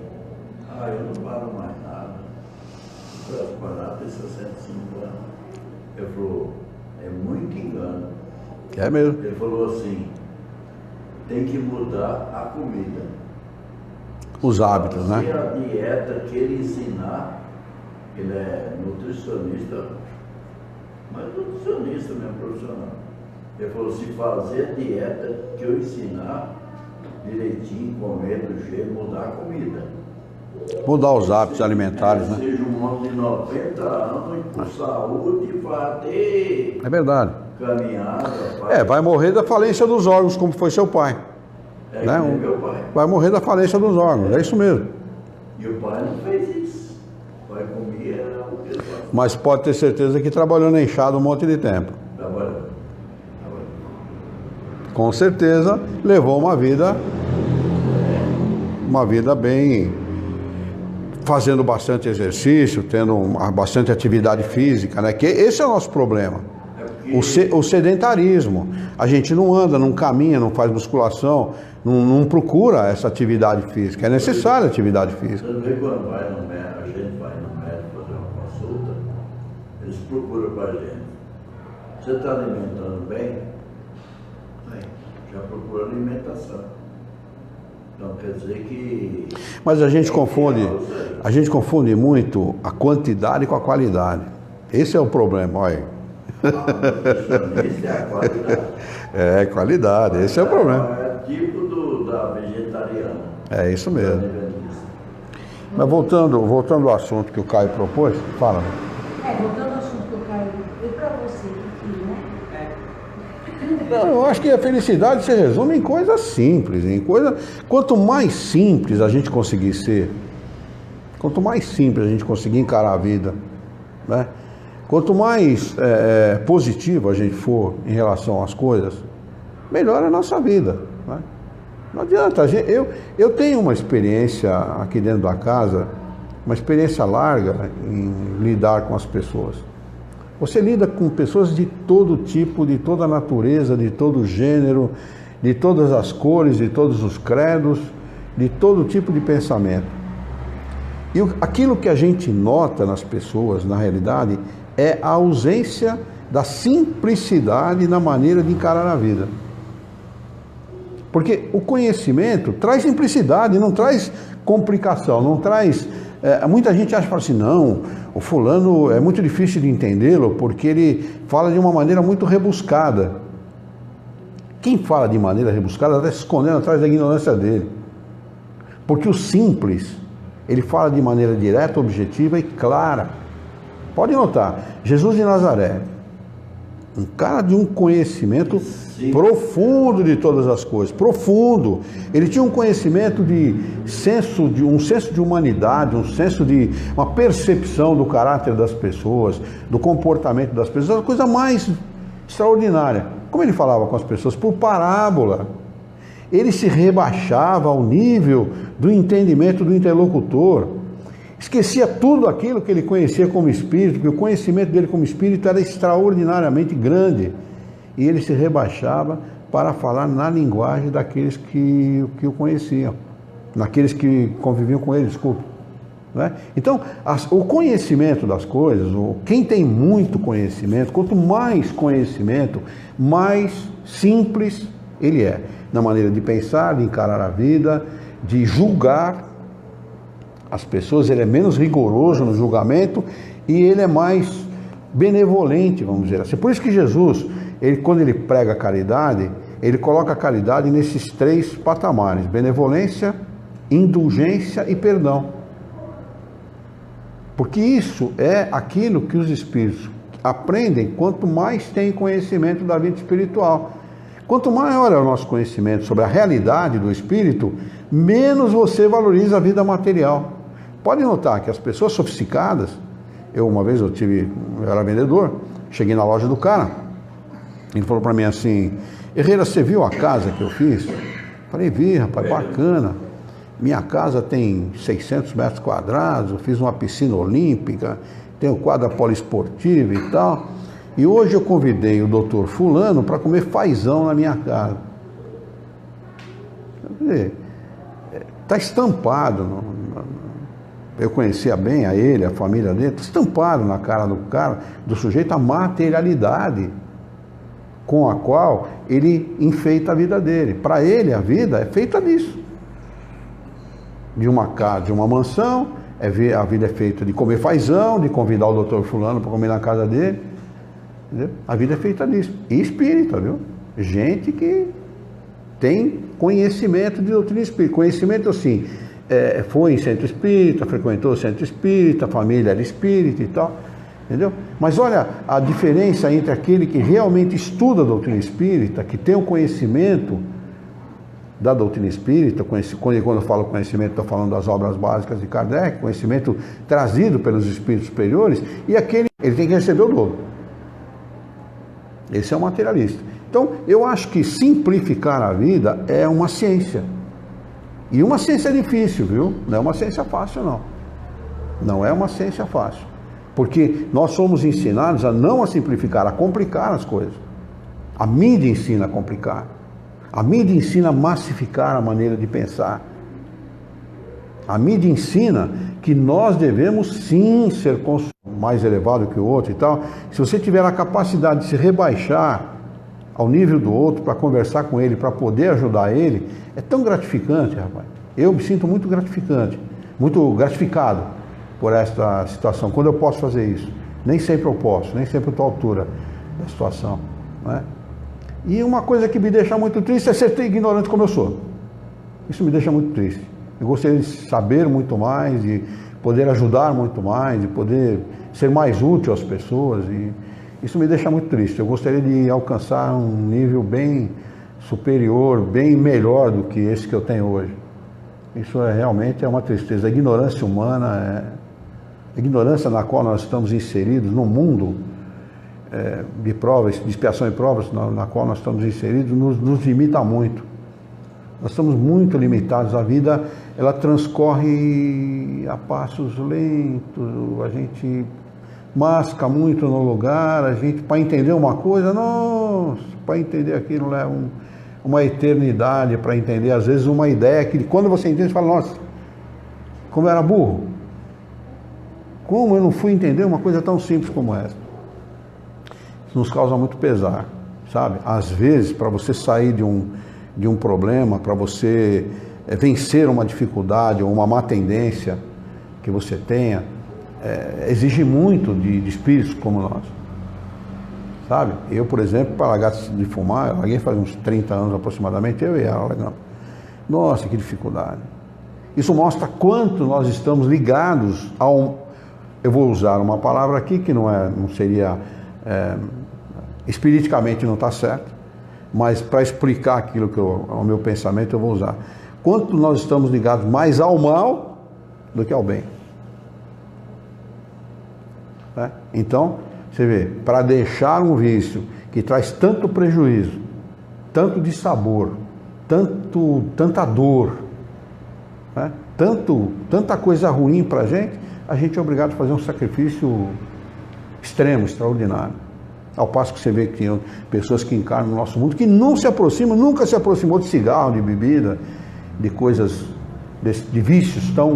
eu não paro mais nada. Eu não parar tem 65 anos. Ele falou, é muito engano. É mesmo. Ele falou assim, tem que mudar a comida. Os hábitos, né? Se a dieta que ele ensinar, ele é nutricionista, mas nutricionista mesmo, profissional. Ele falou, se fazer a dieta que eu ensinar, direitinho, comer do jeito, mudar a comida. Mudar os hábitos alimentares, né? Seja um homem de 90 anos, com saúde, vai ter... É verdade. Caminhada... Vai morrer da falência dos órgãos, como foi seu pai. Né? Meu pai. Vai morrer da falência dos órgãos, é isso mesmo. E o pai não fez isso. O pai comia o que ele fazia. Mas pode ter certeza que trabalhou na enxada um monte de tempo. Trabalhou. Com certeza levou uma vida bem, fazendo bastante exercício, tendo bastante atividade física, né? Que esse é o nosso problema. O sedentarismo. A gente não anda, não caminha, não faz musculação, não procura essa atividade física. É necessária a atividade física. Você vê quando vai no médico, a gente vai no médico fazer uma consulta, eles procuram para a gente. Você está alimentando bem? Já procura alimentação. Então quer dizer que... Mas a gente confunde muito a quantidade com a qualidade. Esse é o problema, olha. Isso é a qualidade. Qualidade, esse é o problema. É tipo da vegetariana. É isso mesmo. Mas voltando ao assunto que o Caio propôs, fala. Voltando ao assunto que o Caio, e para você, aqui, né? Não, eu acho que a felicidade se resume em coisas simples, quanto mais simples a gente conseguir ser, quanto mais simples a gente conseguir encarar a vida, né? Quanto mais positivo a gente for em relação às coisas, melhor a nossa vida, né? Não adianta, eu tenho uma experiência aqui dentro da casa, uma experiência larga em lidar com as pessoas. Você lida com pessoas de todo tipo, de toda natureza, de todo gênero, de todas as cores, de todos os credos, de todo tipo de pensamento. E aquilo que a gente nota nas pessoas, na realidade, é a ausência da simplicidade na maneira de encarar a vida. Porque o conhecimento traz simplicidade, não traz complicação, não traz... muita gente acha assim, não, o fulano é muito difícil de entendê-lo porque ele fala de uma maneira muito rebuscada. Quem fala de maneira rebuscada está se escondendo atrás da ignorância dele. Porque o simples, ele fala de maneira direta, objetiva e clara. Pode notar, Jesus de Nazaré, um cara de um conhecimento profundo de todas as coisas, profundo. Ele tinha um conhecimento um senso de humanidade, uma percepção do caráter das pessoas, do comportamento das pessoas, a coisa mais extraordinária. Como ele falava com as pessoas? Por parábola. Ele se rebaixava ao nível do entendimento do interlocutor. Esquecia tudo aquilo que ele conhecia como espírito, porque o conhecimento dele como espírito era extraordinariamente grande. E ele se rebaixava para falar na linguagem daqueles que o conheciam, naqueles que conviviam com ele, desculpa. Né? Então, o conhecimento das coisas, quem tem muito conhecimento, quanto mais conhecimento, mais simples ele é, na maneira de pensar, de encarar a vida, de julgar as pessoas. Ele é menos rigoroso no julgamento e ele é mais benevolente, vamos dizer assim. Por isso que Jesus, quando ele prega a caridade, ele coloca a caridade nesses 3 patamares: benevolência, indulgência e perdão. Porque isso é aquilo que os espíritos aprendem quanto mais têm conhecimento da vida espiritual. Quanto maior é o nosso conhecimento sobre a realidade do espírito, menos você valoriza a vida material. Pode notar que as pessoas sofisticadas, uma vez eu era vendedor, cheguei na loja do cara, ele falou para mim assim: Herrera, você viu a casa que eu fiz? Falei, vi, rapaz, bacana. Minha casa tem 600 metros quadrados, eu fiz uma piscina olímpica, tenho quadra poliesportiva e tal. E hoje eu convidei o doutor fulano para comer fazão na minha casa. Quer dizer, está estampado, eu conhecia bem a ele, a família dele, está estampado na cara do sujeito, a materialidade com a qual ele enfeita a vida dele. Para ele, a vida é feita disso. De uma casa, de uma mansão, a vida é feita de comer fazão, de convidar o doutor fulano para comer na casa dele. Entendeu? A vida é feita disso. E espírita, viu? Gente que tem conhecimento de doutrina espírita. Conhecimento assim, foi em centro espírita, frequentou o centro espírita, a família era espírita e tal. Entendeu? Mas olha a diferença entre aquele que realmente estuda a doutrina espírita, que tem o conhecimento da doutrina espírita, quando eu falo conhecimento, estou falando das obras básicas de Kardec, conhecimento trazido pelos espíritos superiores, e aquele, ele tem que receber o dobro. Esse é o materialista. Então, eu acho que simplificar a vida é uma ciência. E uma ciência difícil, viu? Não é uma ciência fácil, não. Não é uma ciência fácil. Porque nós somos ensinados a não a simplificar, a complicar as coisas. A mídia ensina a complicar. A mídia ensina a massificar a maneira de pensar. A mídia ensina que nós devemos sim ser mais elevado que o outro e tal. Se você tiver a capacidade de se rebaixar ao nível do outro para conversar com ele, para poder ajudar ele, é tão gratificante, rapaz. Eu me sinto muito gratificado por esta situação, quando eu posso fazer isso. Nem sempre eu posso, nem sempre eu estou à altura da situação, não é? E uma coisa que me deixa muito triste é ser tão ignorante como eu sou. Isso me deixa muito triste. Eu gostaria de saber muito mais, de poder ajudar muito mais, de poder ser mais útil às pessoas. E isso me deixa muito triste. Eu gostaria de alcançar um nível bem superior, bem melhor do que esse que eu tenho hoje. Isso realmente é uma tristeza. A ignorância humana, a ignorância na qual nós estamos inseridos, no mundo de provas, de expiação e provas na qual nós estamos inseridos, nos limita muito. Nós estamos muito limitados. A vida, ela transcorre a passos lentos, a gente masca muito no lugar, a gente, para entender uma coisa, nossa, para entender aquilo leva uma eternidade para entender, às vezes uma ideia que quando você entende, você fala, nossa, como eu era burro, como eu não fui entender uma coisa tão simples como essa. Isso nos causa muito pesar, sabe? Às vezes, para você sair de um problema, para você vencer uma dificuldade ou uma má tendência que você tenha, exige muito de espíritos como nós, sabe? Eu, por exemplo, para largar de fumar, eu larguei faz uns 30 anos aproximadamente, eu e ela largamos. Nossa, que dificuldade. Isso mostra quanto nós estamos ligados eu vou usar uma palavra aqui que não seria, espiriticamente não está certo, mas para explicar aquilo que o meu pensamento eu vou usar. Quanto nós estamos ligados mais ao mal do que ao bem. Então, você vê, para deixar um vício que traz tanto prejuízo, tanto dissabor, tanta dor, tanta coisa ruim para a gente é obrigado a fazer um sacrifício extremo, extraordinário. Ao passo que você vê que tem pessoas que encarnam no nosso mundo que não se aproximam, nunca se aproximou de cigarro, de bebida, de coisas, de vícios tão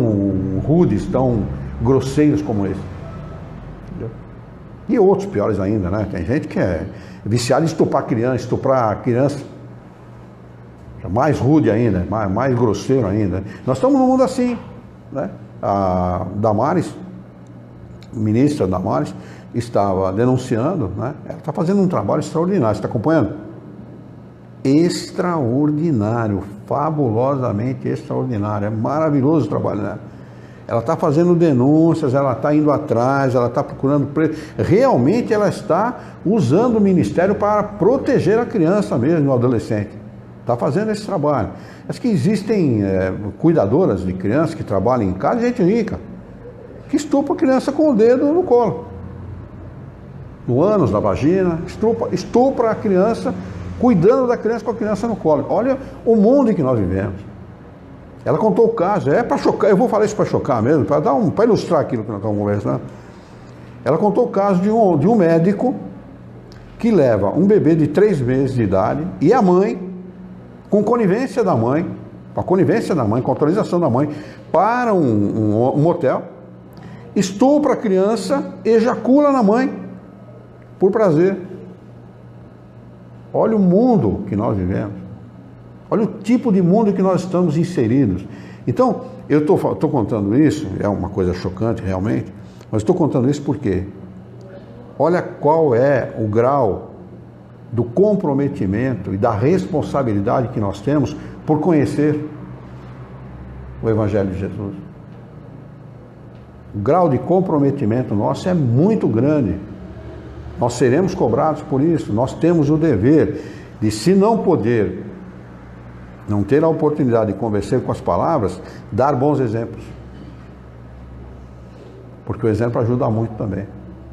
rudes, tão grosseiros como esse. E outros piores ainda, né? Tem gente que é viciada em estuprar criança, mais rude ainda, mais grosseiro ainda. Nós estamos num mundo assim, né? A Damares, ministra Damares, estava denunciando, né? Ela está fazendo um trabalho extraordinário, você está acompanhando? Extraordinário, fabulosamente extraordinário, é maravilhoso o trabalho dela. Ela está fazendo denúncias, ela está indo atrás, ela está procurando... Realmente ela está usando o ministério para proteger a criança mesmo, o adolescente. Está fazendo esse trabalho. Acho que existem cuidadoras de crianças que trabalham em casa, gente rica, que estupra a criança com o dedo no colo, no ânus, na vagina, estupra a criança, cuidando da criança com a criança no colo. Olha o mundo em que nós vivemos. Ela contou o caso, para chocar, eu vou falar isso para chocar mesmo, para ilustrar aquilo que nós estamos conversando. Ela contou o caso de um médico que leva um bebê de 3 meses de idade e a mãe, com conivência da mãe, com autorização da mãe, para um motel, estupra a criança, ejacula na mãe, por prazer. Olha o mundo que nós vivemos. Olha o tipo de mundo que nós estamos inseridos. Então, eu estou contando isso, é uma coisa chocante realmente, mas estou contando isso porque olha qual é o grau do comprometimento e da responsabilidade que nós temos por conhecer o Evangelho de Jesus. O grau de comprometimento nosso é muito grande. Nós seremos cobrados por isso. Nós temos o dever de, se não ter a oportunidade de conversar com as palavras, dar bons exemplos. Porque o exemplo ajuda muito também.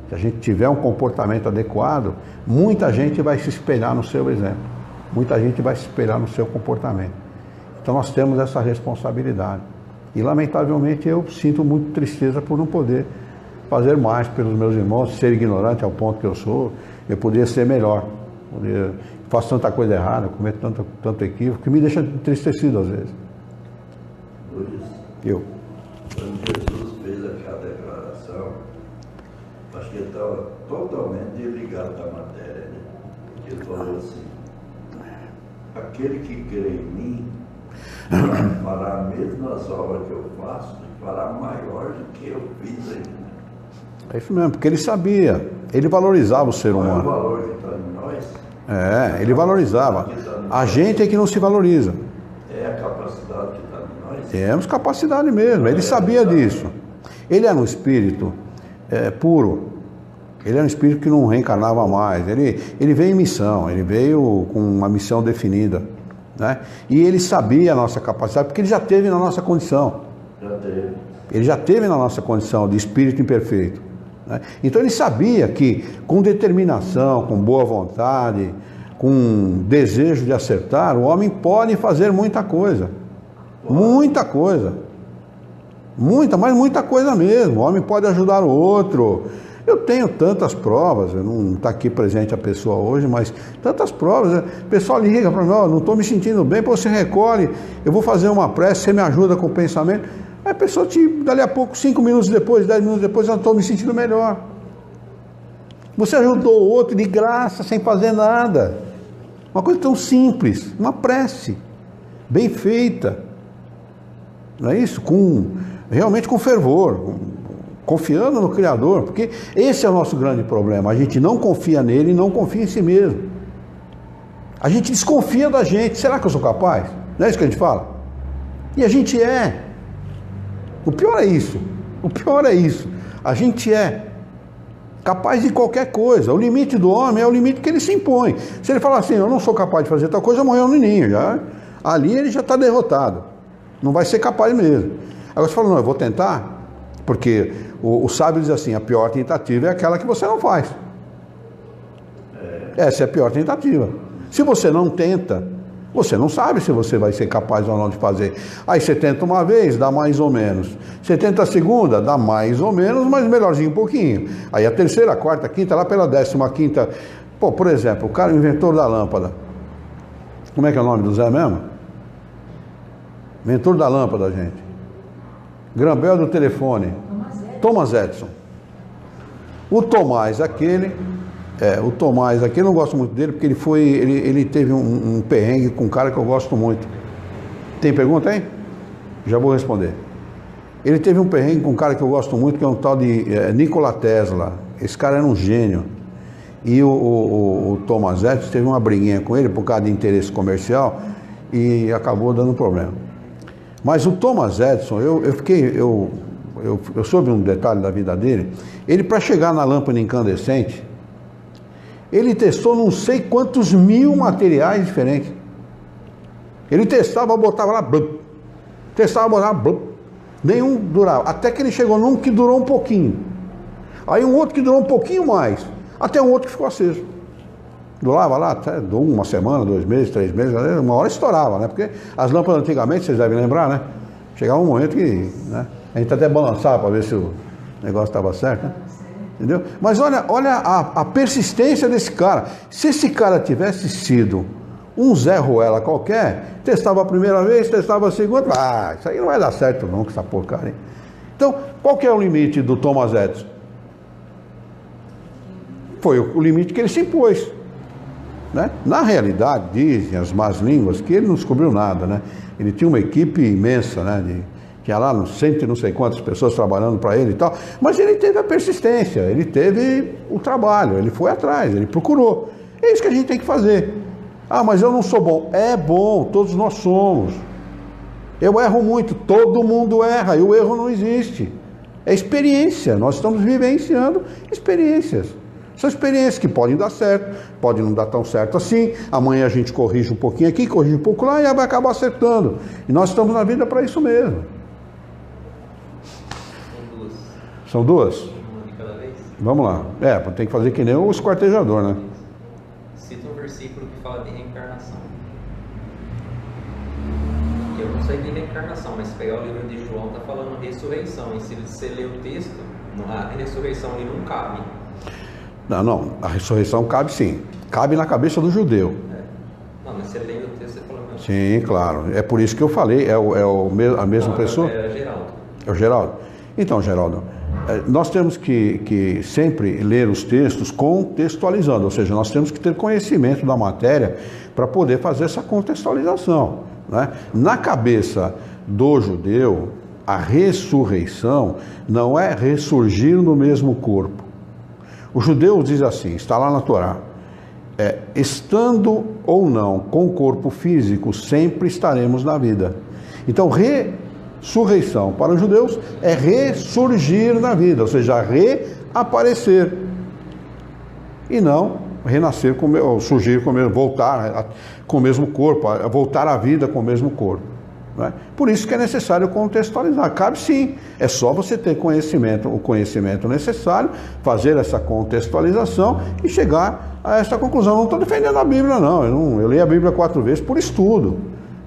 Se a gente tiver um comportamento adequado, muita gente vai se espelhar no seu exemplo. Muita gente vai se espelhar no seu comportamento. Então nós temos essa responsabilidade. E lamentavelmente eu sinto muito tristeza por não poder fazer mais pelos meus irmãos, ser ignorante ao ponto que eu sou. Eu poderia ser melhor. Faço tanta coisa errada, cometo tanto equívoco, que me deixa entristecido às vezes. Luiz, Eu. quando Jesus fez aquela declaração, acho que ele estava totalmente desligado da matéria, né? Porque ele falou assim, aquele que crê em mim fará mesmo as obras que eu faço e fará maior do que eu fiz ainda. É isso mesmo, porque ele sabia, ele valorizava o ser humano. Qual é o valor que está em nós? Ele valorizava. A gente é que não se valoriza. É a capacidade que está em Temos capacidade mesmo, ele sabia disso. Ele era um espírito puro, ele era um espírito que não reencarnava mais, ele veio em missão, ele veio com uma missão definida, né? E ele sabia a nossa capacidade, porque ele já teve na nossa condição. Ele já teve na nossa condição de espírito imperfeito, né? Então ele sabia que com determinação, com boa vontade, com desejo de acertar, o homem pode fazer muita coisa. Muita coisa. Mas muita coisa mesmo. O homem pode ajudar o outro. Eu tenho tantas provas, não está aqui presente a pessoa hoje, mas tantas provas. O pessoal liga para mim, não estou me sentindo bem, você recolhe, eu vou fazer uma prece, você me ajuda com o pensamento. Aí a pessoa, dali a pouco, 5 minutos depois, 10 minutos depois, eu estou me sentindo melhor. Você ajudou o outro de graça, sem fazer nada. Uma coisa tão simples, uma prece, bem feita. Não é isso? Realmente com fervor, confiando no Criador, porque esse é o nosso grande problema. A gente não confia nele e não confia em si mesmo. A gente desconfia da gente. Será que eu sou capaz? Não é isso que a gente fala? E a gente é. O pior é isso. O pior é isso. A gente é capaz de qualquer coisa. O limite do homem é o limite que ele se impõe. Se ele falar assim, eu não sou capaz de fazer tal coisa, morreu um menino. Ali ele já está derrotado. Não vai ser capaz mesmo. Agora você fala, não, eu vou tentar, porque o sábio diz assim, a pior tentativa é aquela que você não faz. Essa é a pior tentativa. Se você não tenta, você não sabe se você vai ser capaz ou não de fazer. Aí você tenta uma vez, dá mais ou menos. Você tenta a segunda, dá mais ou menos, mas melhorzinho um pouquinho. Aí a terceira, a quarta, a quinta, lá pela 15ª. Por exemplo, o cara, o inventor da lâmpada. Como é que é o nome do Zé mesmo? Inventor da lâmpada, gente. Grambel do telefone. Thomas Edison. O Tomás aquele, eu não gosto muito dele, porque ele teve um perrengue com um cara que eu gosto muito. Tem pergunta aí? Já vou responder. Ele teve um perrengue com um cara que eu gosto muito, que é um tal de Nikola Tesla. Esse cara era um gênio. E o Thomas Edison teve uma briguinha com ele por causa de interesse comercial e acabou dando problema. Mas o Thomas Edison, eu soube um detalhe da vida dele. Ele, para chegar na lâmpada incandescente, ele testou não sei quantos mil materiais diferentes. Ele testava, botava lá, blum, testava, botava, blum, nenhum durava. Até que ele chegou num que durou um pouquinho. Aí um outro que durou um pouquinho mais. Até um outro que ficou aceso. Durava lá até uma semana, 2 meses, 3 meses, uma hora estourava, né? Porque as lâmpadas antigamente, vocês devem lembrar, né? Chegava um momento que, né? A gente até balançava para ver se o negócio estava certo, né? Entendeu? Mas olha a persistência desse cara. Se esse cara tivesse sido um Zé Ruela qualquer, testava a primeira vez, testava a segunda, isso aí não vai dar certo não, com essa porcaria. Então, qual que é o limite do Thomas Edison? Foi o limite que ele se impôs. Né? Na realidade, dizem as más línguas que ele não descobriu nada, né? Ele tinha uma equipe imensa, né? Tinha lá não sei quantas pessoas trabalhando para ele e tal, mas ele teve a persistência, ele teve o trabalho, ele foi atrás, ele procurou. É isso que a gente tem que fazer. Mas eu não sou bom. É bom, todos nós somos. Eu erro muito, todo mundo erra, e o erro não existe. É experiência, nós estamos vivenciando experiências. São experiências que podem dar certo, podem não dar tão certo assim. Amanhã a gente corrige um pouquinho aqui, corrige um pouco lá e vai acabar acertando. E nós estamos na vida para isso mesmo. São duas? Uma de cada vez? Vamos lá. Tem que fazer que nem o esquartejador, né? Cita um versículo que fala de reencarnação. Eu não sei de reencarnação, mas se pegar o livro de João, está falando ressurreição. E se você ler o texto, a ressurreição ali não cabe. Não, a ressurreição cabe sim. Cabe na cabeça do judeu. Não, mas você lendo o texto, você falou mesmo. Sim, claro. É por isso que eu falei, a mesma pessoa? É Geraldo. É o Geraldo? Então, Geraldo, nós temos que sempre ler os textos contextualizando, ou seja, nós temos que ter conhecimento da matéria para poder fazer essa contextualização, né? Na cabeça do judeu, a ressurreição não é ressurgir no mesmo corpo. O judeu diz assim, está lá na Torá, estando ou não com o corpo físico, sempre estaremos na vida. Então, ressurreição para os judeus é ressurgir na vida, ou seja, reaparecer. E não renascer, ou surgir, voltar com o mesmo corpo, voltar à vida com o mesmo corpo. Não é? Por isso que é necessário contextualizar. Cabe sim, é só você ter conhecimento, o conhecimento necessário, fazer essa contextualização e chegar a essa conclusão. Não estou defendendo a Bíblia, não. Eu li a Bíblia 4 vezes por estudo.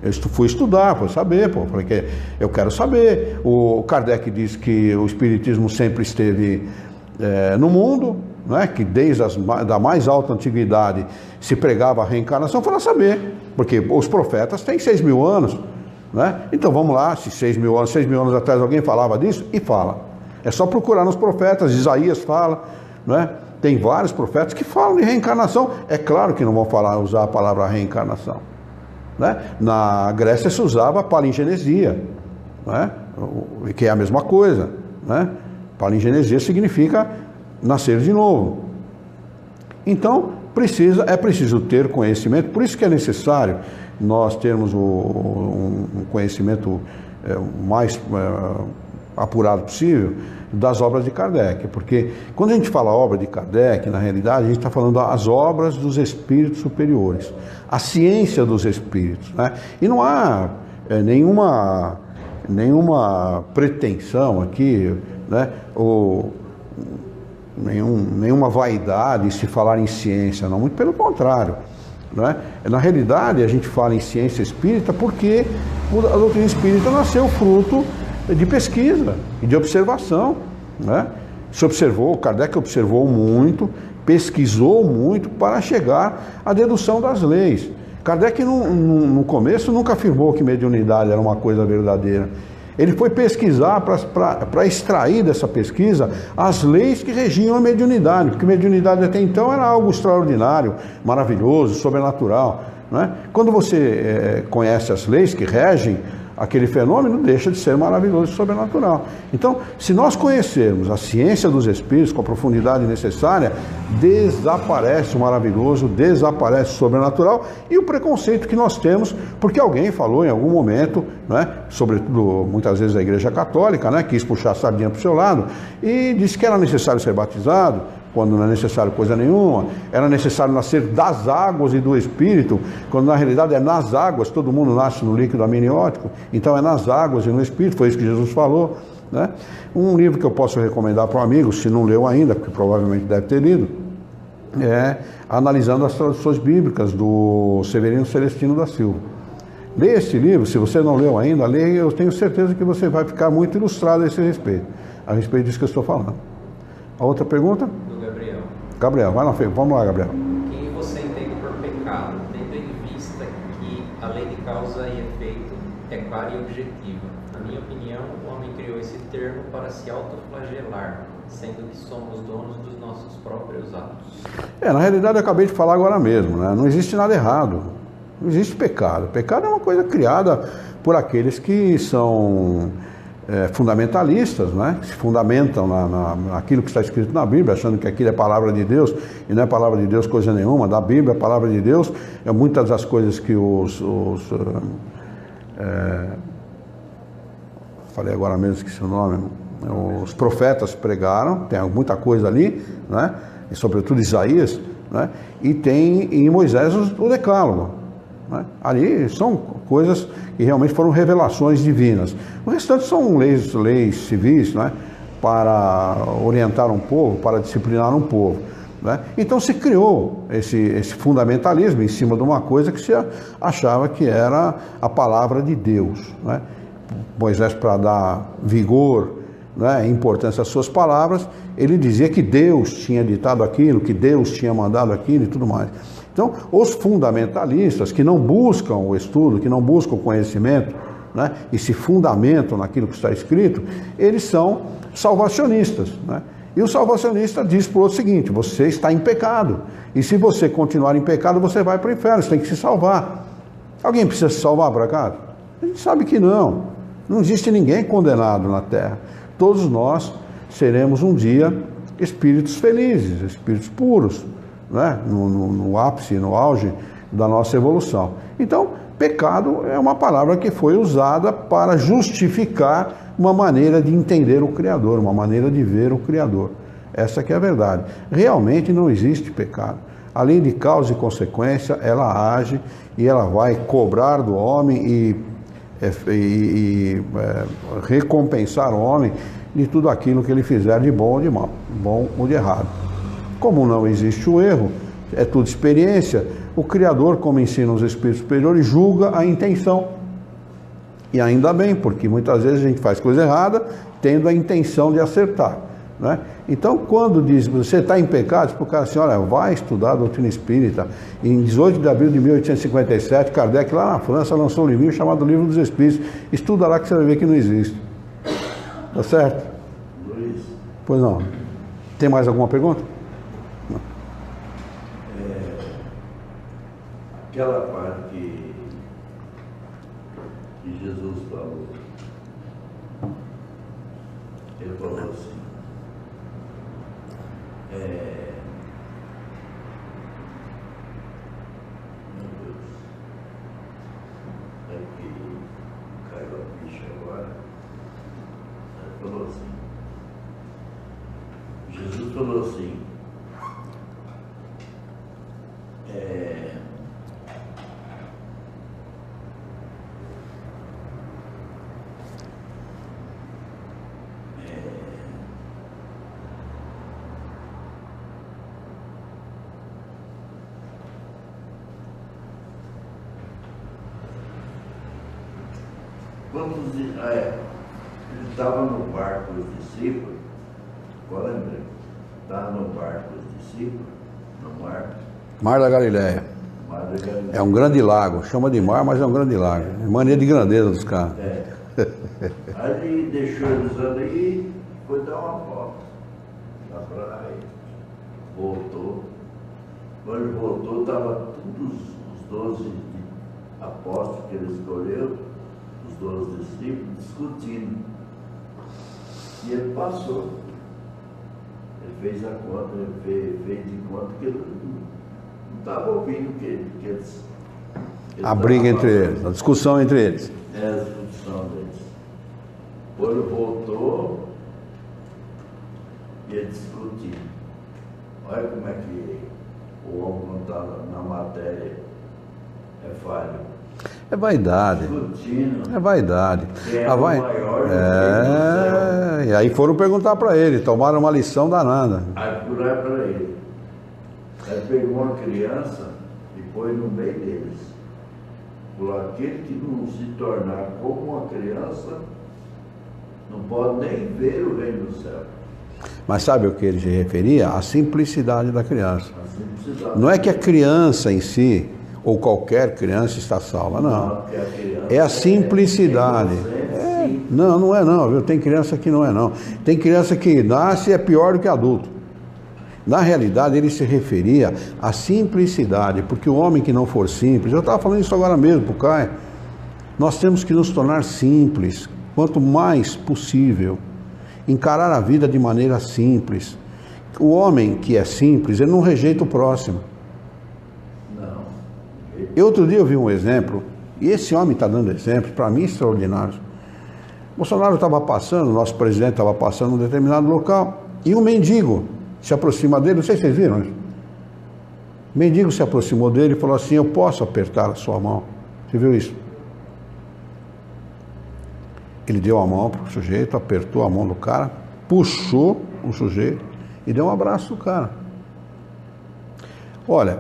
Eu fui estudar, fui saber, porque eu quero saber. O Kardec diz que o Espiritismo sempre esteve no mundo, não é? Que desde da mais alta antiguidade se pregava a reencarnação, para saber, porque os profetas têm 6.000 anos, né? Então vamos lá, se 6.000 anos atrás alguém falava disso, e fala. É só procurar nos profetas, Isaías fala, não é? Tem vários profetas que falam de reencarnação. É claro que não vão usar a palavra reencarnação, né? Na Grécia se usava palingenesia, né? Que é a mesma coisa, né? Palingenesia significa nascer de novo. Então, é preciso ter conhecimento, por isso que é necessário nós termos um conhecimento mais apurado possível das obras de Kardec, porque quando a gente fala obra de Kardec, na realidade a gente está falando das obras dos espíritos superiores, a ciência dos espíritos, né? E não há nenhuma pretensão aqui, né? Ou nenhuma vaidade se falar em ciência, não, muito pelo contrário, né? Na realidade a gente fala em ciência espírita porque a doutrina espírita nasceu fruto de pesquisa e de observação, né? Kardec observou muito, pesquisou muito para chegar à dedução das leis. Kardec no começo nunca afirmou que mediunidade era uma coisa verdadeira. Ele foi pesquisar para extrair dessa pesquisa as leis que regiam a mediunidade, porque mediunidade até então era algo extraordinário, maravilhoso, sobrenatural, né? Quando você conhece as leis que regem aquele fenômeno, deixa de ser maravilhoso e sobrenatural. Então, se nós conhecermos a ciência dos espíritos com a profundidade necessária, desaparece o maravilhoso, desaparece o sobrenatural e o preconceito que nós temos, porque alguém falou em algum momento, né, sobretudo muitas vezes a Igreja Católica, né, quis puxar a sardinha para o seu lado e disse que era necessário ser batizado, quando não é necessário coisa nenhuma, era necessário nascer das águas e do Espírito, quando na realidade é nas águas, todo mundo nasce no líquido amniótico, então é nas águas e no Espírito, foi isso que Jesus falou, né? Um livro que eu posso recomendar para um amigo, se não leu ainda, porque provavelmente deve ter lido, é Analisando as Traduções Bíblicas, do Severino Celestino da Silva. Leia esse livro, se você não leu ainda, leia, eu tenho certeza que você vai ficar muito ilustrado a respeito disso que eu estou falando. A outra pergunta? Gabriel, vai lá, vamos lá, Gabriel. Quem você entende por pecado, tendo em vista que a lei de causa e efeito é clara e objetiva? Na minha opinião, o homem criou esse termo para se autoflagelar, sendo que somos donos dos nossos próprios atos. Na realidade eu acabei de falar agora mesmo, né? Não existe nada errado, não existe pecado. Pecado é uma coisa criada por aqueles que são fundamentalistas, né? Que se fundamentam naquilo que está escrito na Bíblia, achando que aquilo é palavra de Deus, e não é palavra de Deus coisa nenhuma. Da Bíblia, a palavra de Deus é muitas das coisas que falei agora mesmo, esqueci o nome, os profetas pregaram, tem muita coisa ali, né? E sobretudo Isaías, né? E tem em Moisés o Decálogo, né? Ali são coisas que realmente foram revelações divinas. O restante são leis civis, né? Para orientar um povo, para disciplinar um povo, né? Então se criou esse fundamentalismo em cima de uma coisa que se achava que era a palavra de Deus, né? Moisés, para dar vigor, né, importância às suas palavras, ele dizia que Deus tinha ditado aquilo, que Deus tinha mandado aquilo e tudo mais. Então, os fundamentalistas que não buscam o estudo, que não buscam o conhecimento, né, e se fundamentam naquilo que está escrito, eles são salvacionistas, né? E o salvacionista diz para o outro o seguinte: você está em pecado, e se você continuar em pecado, você vai para o inferno, você tem que se salvar. Alguém precisa se salvar por acaso? A gente sabe que não. Não existe ninguém condenado na terra. Todos nós seremos um dia espíritos felizes, espíritos puros, né? No ápice, no auge da nossa evolução. Então, pecado é uma palavra que foi usada para justificar uma maneira de entender o Criador, uma maneira de ver o Criador. Essa que é a verdade. Realmente não existe pecado. A lei de causa e consequência, ela age e ela vai cobrar do homem e recompensar o homem de tudo aquilo que ele fizer de bom ou de mal, bom ou de errado. Como não existe o erro, é tudo experiência, o Criador, como ensina os Espíritos Superiores, julga a intenção. E ainda bem, porque muitas vezes a gente faz coisa errada, tendo a intenção de acertar, né? Então, quando diz, você está em pecado, diz para o cara assim, olha, vai estudar a doutrina espírita. Em 18 de abril de 1857, Kardec, lá na França, lançou um livrinho chamado Livro dos Espíritos. Estuda lá que você vai ver que não existe. Tá certo? Luiz. Pois não. Tem mais alguma pergunta? Não. Aquela parte que Jesus falou, ele falou assim, meu Deus, é que caiu a ficha agora. Ele falou assim, Jesus falou assim, ele estava no barco com os discípulos, qual lembrei? Estava no barco com os discípulos, no mar. Mar da Galileia. Mar da Galileia. É um grande lago, chama de mar, mas é um grande lago. É mania de grandeza dos caras. Aí ele deixou eles ali e foi dar uma volta na praia. Voltou. Quando ele voltou, estavam todos os 12 apóstolos que ele escolheu, os 12 discípulos, discutindo. E ele passou. Ele fez a conta, ele fez de conta que ele não estava ouvindo o que eles... A briga entre eles, a discussão entre eles. É a discussão deles. Quando ele voltou, e ele discutindo. Olha como é que o homem não está na matéria, é falho. É vaidade. Discutindo. É vaidade. Quem é Ah, o vai... maior do céu. E aí foram perguntar para ele, tomaram uma lição danada. Aí furaram para ele. Aí pegou uma criança e pôs no meio deles. Por aquele que não se tornar como uma criança, não pode nem ver o reino do céu. Mas sabe o que ele se referia? A simplicidade da criança. A simplicidade. Não é que a criança em si, ou qualquer criança está salva, não. É a simplicidade. Não, não é não, viu? Tem criança que não é não. Tem criança que nasce e é pior do que adulto. Na realidade, ele se referia à simplicidade, porque o homem que não for simples, eu estava falando isso agora mesmo para o Caio, nós temos que nos tornar simples, quanto mais possível, encarar a vida de maneira simples. O homem que é simples, ele não rejeita o próximo. Outro dia eu vi um exemplo, e esse homem está dando exemplos, para mim, extraordinários. Bolsonaro estava passando, nosso presidente estava passando em um determinado local, e um mendigo se aproxima dele, não sei se vocês viram isso. O mendigo se aproximou dele e falou assim, eu posso apertar a sua mão? Você viu isso? Ele deu a mão para o sujeito, apertou a mão do cara, puxou o sujeito e deu um abraço no cara. Olha,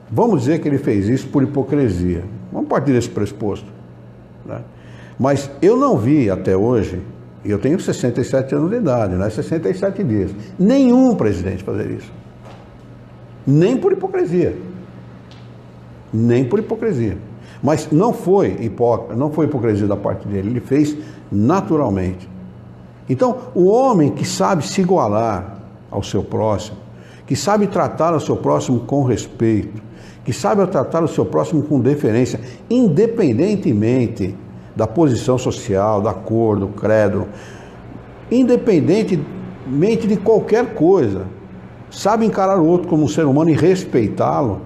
vamos dizer que ele fez isso por hipocrisia. Vamos partir desse pressuposto, né? Mas eu não vi até hoje, e eu tenho 67 anos de idade, né? 67 dias, nenhum presidente fazer isso. Nem por hipocrisia. Nem por hipocrisia. Mas não foi hipocrisia da parte dele, ele fez naturalmente. Então, o homem que sabe se igualar ao seu próximo, que sabe tratar o seu próximo com respeito, que sabe tratar o seu próximo com deferência, independentemente da posição social, da cor, do credo, independentemente de qualquer coisa, sabe encarar o outro como um ser humano e respeitá-lo,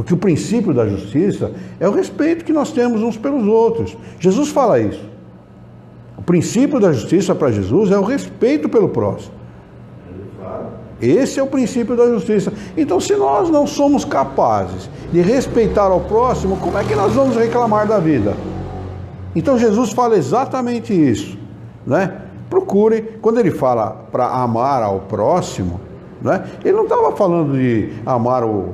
Porque o princípio da justiça é o respeito que nós temos uns pelos outros. Jesus fala isso. O princípio da justiça para Jesus é o respeito pelo próximo. Esse é o princípio da justiça. Então, se nós não somos capazes de respeitar ao próximo, como é que nós vamos reclamar da vida? Então, Jesus fala exatamente isso, né? Procure, quando ele fala para amar ao próximo, né? Ele não estava falando de amar o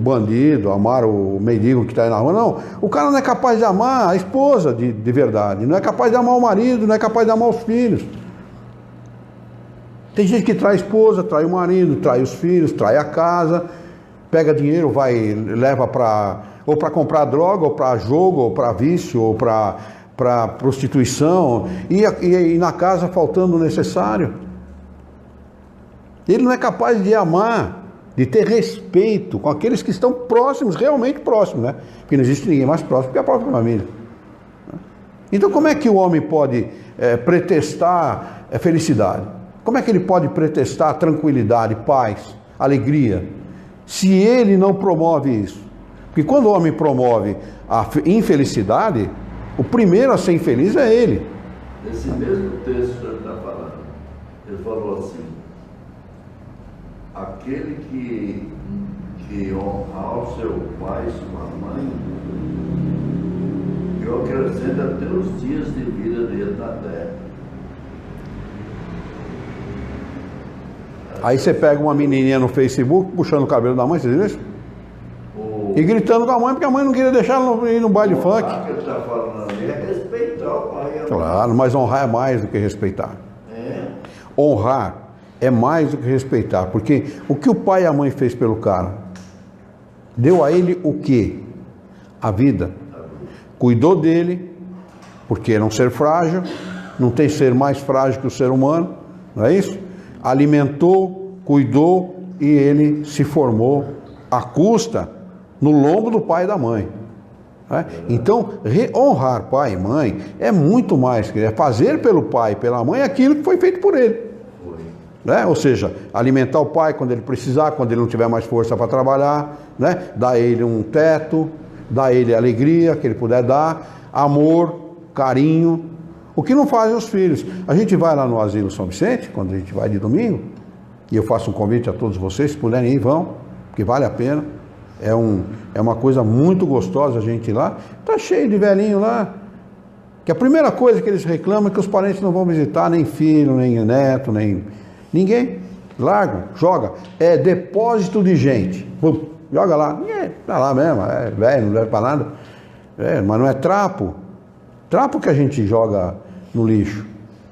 bandido, amar o mendigo que está aí na rua, não. O cara não é capaz de amar a esposa de verdade, não é capaz de amar o marido, não é capaz de amar os filhos. Tem gente que trai a esposa, trai o marido, trai os filhos, trai a casa, pega dinheiro, leva ou para comprar droga, ou para jogo, ou para vício, ou para prostituição, e na casa faltando o necessário. Ele não é capaz de amar, de ter respeito com aqueles que estão próximos, realmente próximos, né? Porque não existe ninguém mais próximo que a própria família. Então, como é que o homem pode pretextar felicidade? Como é que ele pode pretextar tranquilidade, paz, alegria, se ele não promove isso? Porque quando o homem promove a infelicidade, o primeiro a ser infeliz é ele. Esse mesmo texto que o senhor está falando, ele falou assim: aquele que honrar o seu pai e sua mãe, eu acrescento até os dias de vida dele na terra. Aí você pega uma menininha no Facebook, puxando o cabelo da mãe, você viu isso? E gritando com a mãe, porque a mãe não queria deixar ela ir no baile funk. O que ele está falando ali é respeitar o pai e a mãe. Claro, mas honrar é mais do que respeitar. Honrar é mais do que respeitar, porque o que o pai e a mãe fez pelo cara? Deu a ele o quê? A vida. Cuidou dele, porque era um ser frágil, não tem ser mais frágil que o ser humano, não é isso? Alimentou, cuidou e ele se formou à custa, no lombo do pai e da mãe. Né? Então, honrar pai e mãe é muito mais, é fazer pelo pai e pela mãe aquilo que foi feito por ele. Né? Ou seja, alimentar o pai quando ele precisar, quando ele não tiver mais força para trabalhar, né? Dar a ele um teto, dar a ele alegria que ele puder dar, amor, carinho, o que não fazem os filhos. A gente vai lá no Asilo São Vicente, quando a gente vai de domingo, e eu faço um convite a todos vocês, se puderem ir, vão, porque vale a pena. É uma coisa muito gostosa a gente ir lá. Está cheio de velhinho lá, que a primeira coisa que eles reclamam é que os parentes não vão visitar, nem filho, nem neto, nem ninguém. Largam, joga. É depósito de gente. Pum, joga lá. Ninguém, tá lá mesmo, é velho, não serve para nada. Mas não é trapo. Trapo que a gente joga no lixo.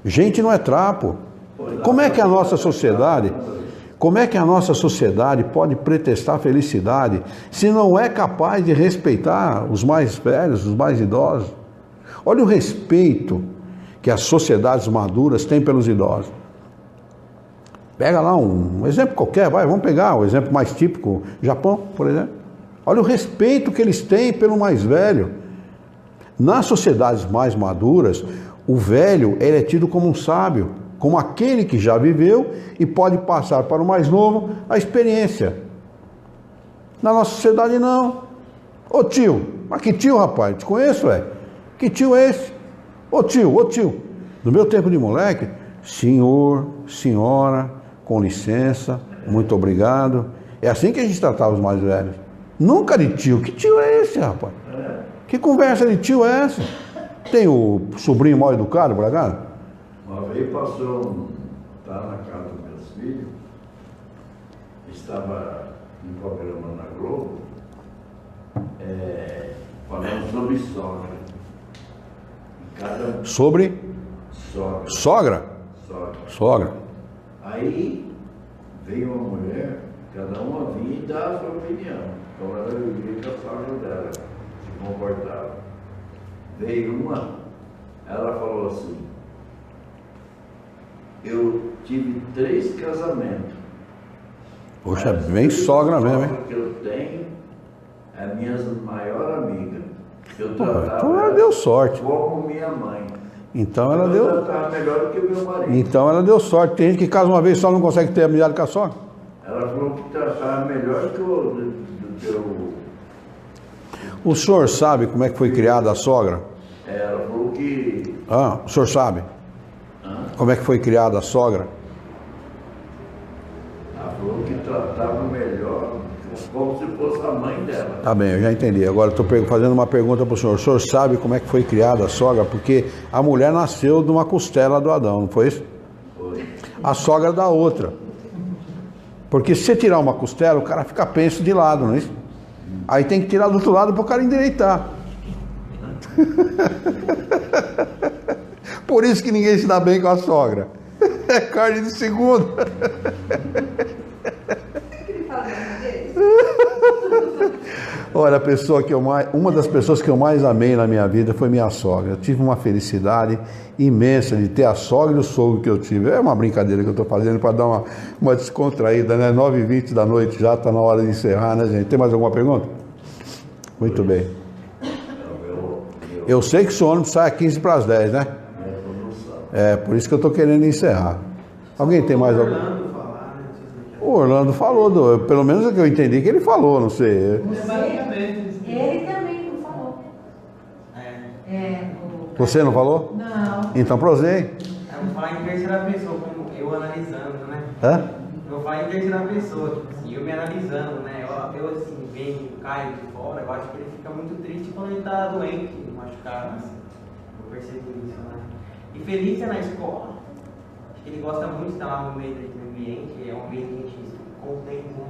Gente não é trapo. Como é que a nossa sociedade pode pretextar felicidade se não é capaz de respeitar os mais velhos, os mais idosos? Olha o respeito que as sociedades maduras têm pelos idosos. Pega lá um exemplo qualquer, vamos pegar o exemplo mais típico, Japão, por exemplo. Olha o respeito que eles têm pelo mais velho. Nas sociedades mais maduras, o velho ele é tido como um sábio, como aquele que já viveu e pode passar para o mais novo a experiência. Na nossa sociedade não. Ô tio, mas que tio, rapaz? Te conheço, Que tio é esse? Ô tio. No meu tempo de moleque, senhor, senhora, com licença, muito obrigado. É assim que a gente tratava os mais velhos. Nunca de tio. Que tio é esse, rapaz? Que conversa de tio é essa? Tem o sobrinho mal educado, por acaso? Uma vez passou tá na casa dos meus filhos, estava em programa na Globo, falando sobre sogra. Sobre? Sogra. Sogra? Sogra. Aí veio uma mulher, cada uma vinha e dava a sua opinião, como ela vivia com a sogra dela, se comportava. Veio uma, ela falou assim: eu tive 3 casamentos. Poxa, bem sogra mesmo, hein? Que eu tenho é a minha maior amiga. Eu então ela deu sorte. Como minha mãe. Então ela deu. Eu tratava melhor do que meu marido. Então ela deu sorte. Tem gente que casa uma vez só não consegue ter amizade com a sogra. Ela falou que tratava melhor do O senhor sabe como é que foi criada a sogra? Ela falou que... Ah, o senhor sabe? Como é que foi criada a sogra? Ela falou que tratava melhor, como se fosse a mãe dela. Tá bem, eu já entendi. Agora estou fazendo uma pergunta para o senhor. O senhor sabe como é que foi criada a sogra? Porque a mulher nasceu de uma costela do Adão, não foi isso? Foi. A sogra da outra. Porque se você tirar uma costela, o cara fica penso de lado, não é isso? Aí tem que tirar do outro lado para o cara endireitar. Por isso que ninguém se dá bem com a sogra. É carne de segunda. Olha, uma das pessoas que eu mais amei na minha vida foi minha sogra. Eu tive uma felicidade imensa de ter a sogra e o sogro que eu tive. É uma brincadeira que eu estou fazendo para dar uma descontraída, né? 9h20 da noite já, está na hora de encerrar, né, gente? Tem mais alguma pergunta? Muito bem. Eu sei que o seu ônibus sai às 9h15, né? É, por isso que eu estou querendo encerrar. Alguém tem mais alguma? O Orlando falou, pelo menos é que eu entendi que ele falou, não sei. Ele também não falou. Você não falou? Não. Então prosegue. Eu vou falar em terceira pessoa, como eu analisando, né? Hã? Eu vou falar em terceira pessoa, tipo assim, eu me analisando, né? Eu assim, vendo o Caio de fora, eu acho que ele fica muito triste quando ele tá doente, machucado, assim. Eu percebo isso, né? E feliz é na escola. Acho que ele gosta muito de estar lá no meio daquele ambiente, é um ambiente contente, né?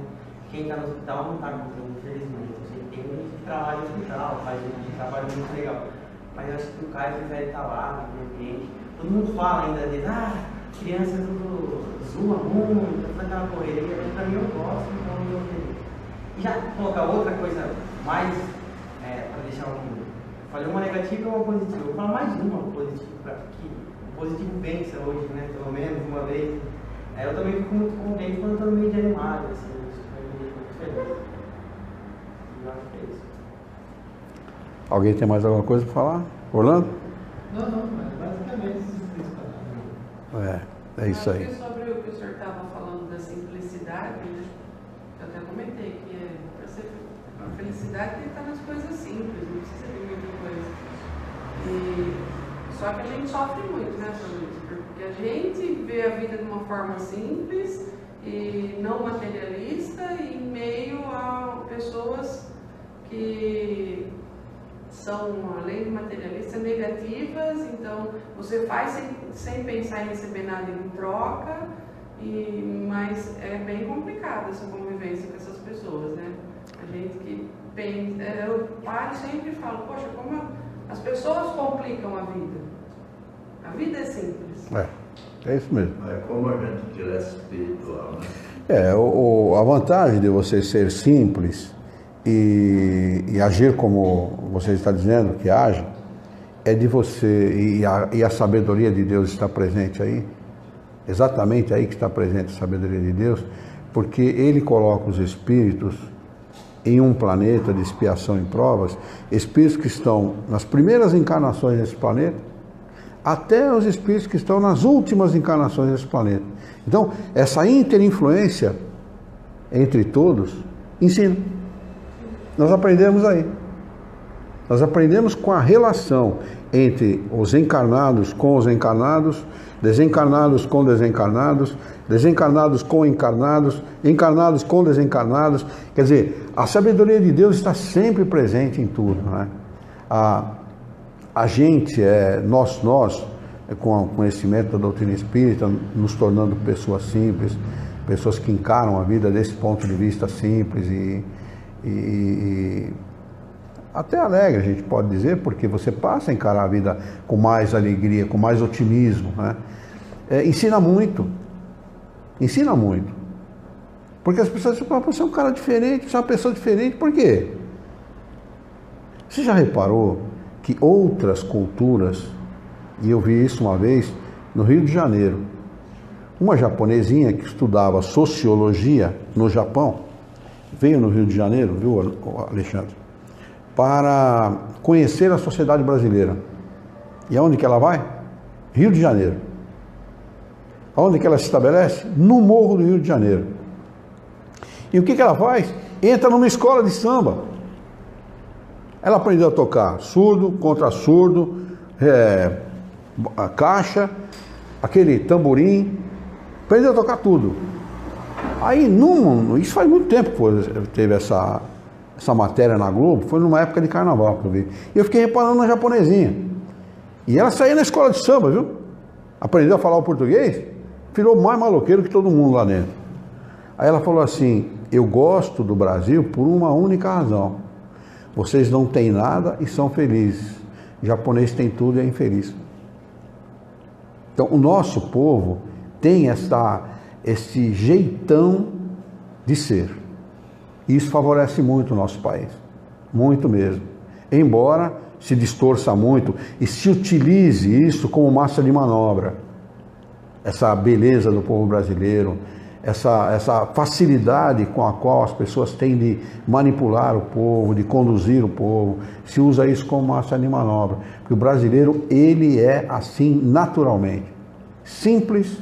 Quem está no hospital não está contente, infelizmente. Eu sei que tem gente que trabalha no hospital, faz um trabalho muito legal. Mas eu acho que o Caio prefere estar lá naquele ambiente. Todo mundo fala ainda dele, criança tudo zoa muito, faz aquela correria, mas pra mim eu gosto, então eu tô feliz. E já colocar outra coisa mais, para deixar um... Falei uma negativa e uma positiva. Eu vou falar mais uma positiva, para que o positivo vença hoje, né? Pelo menos uma vez. Eu também fico muito contente quando eu estou no meio de animais, assim, isso foi muito feliz. Eu acho que é isso. Alguém tem mais alguma coisa para falar? Orlando? Não, mas basicamente isso. É isso aí. Acho que sobre o que o senhor estava falando da simplicidade, né? Eu até comentei que a felicidade está nas coisas simples, não precisa de muita coisa. Só que a gente sofre muito, né, sobre isso? Porque a gente vê a vida de uma forma simples e não materialista e em meio a pessoas que são, além de materialistas, negativas. Então você faz sem pensar em receber nada em troca, mas é bem complicado essa convivência com essas pessoas, né? A gente que pensa, eu paro sempre e falo, poxa, como as pessoas complicam a vida. A vida é simples. É isso mesmo. É como a gente cresce espiritual, né? A vantagem de você ser simples e agir como você está dizendo que age, é de você, e a sabedoria de Deus está presente aí, exatamente aí que está presente a sabedoria de Deus, porque Ele coloca os espíritos em um planeta de expiação e provas, espíritos que estão nas primeiras encarnações desse planeta, até os espíritos que estão nas últimas encarnações desse planeta. Então, essa interinfluência entre todos ensina. Nós aprendemos aí. Nós aprendemos com a relação entre os encarnados com os encarnados, desencarnados com desencarnados, desencarnados com encarnados, encarnados com desencarnados. Quer dizer, a sabedoria de Deus está sempre presente em tudo, né? A gente, nós, com o conhecimento da doutrina espírita, nos tornando pessoas simples, pessoas que encaram a vida desse ponto de vista simples e até alegre, a gente pode dizer, porque você passa a encarar a vida com mais alegria, com mais otimismo, né? Ensina muito. Ensina muito. Porque as pessoas dizem, você é um cara diferente, você é uma pessoa diferente, por quê? Você já reparou que outras culturas, e eu vi isso uma vez no Rio de Janeiro, uma japonesinha que estudava sociologia no Japão, veio no Rio de Janeiro, viu, Alexandre, para conhecer a sociedade brasileira. E aonde que ela vai? Rio de Janeiro. Aonde que ela se estabelece? No Morro do Rio de Janeiro. E o que ela faz? entra numa escola de samba. Ela aprendeu a tocar surdo, contrassurdo, a caixa, aquele tamborim, aprendeu a tocar tudo. Aí, isso faz muito tempo que teve essa matéria na Globo, foi numa época de carnaval que eu vi. E eu fiquei reparando na japonesinha. E ela saía na escola de samba, viu? Aprendeu a falar o português, virou mais maloqueiro que todo mundo lá dentro. Aí ela falou assim: eu gosto do Brasil por uma única razão. Vocês não têm nada e são felizes. O japonês tem tudo e é infeliz. Então, o nosso povo tem esse jeitão de ser. E isso favorece muito o nosso país. Muito mesmo. Embora se distorça muito e se utilize isso como massa de manobra. Essa beleza do povo brasileiro, essa facilidade com a qual as pessoas têm de manipular o povo, de conduzir o povo, se usa isso como massa de manobra. Porque o brasileiro, ele é assim naturalmente. Simples,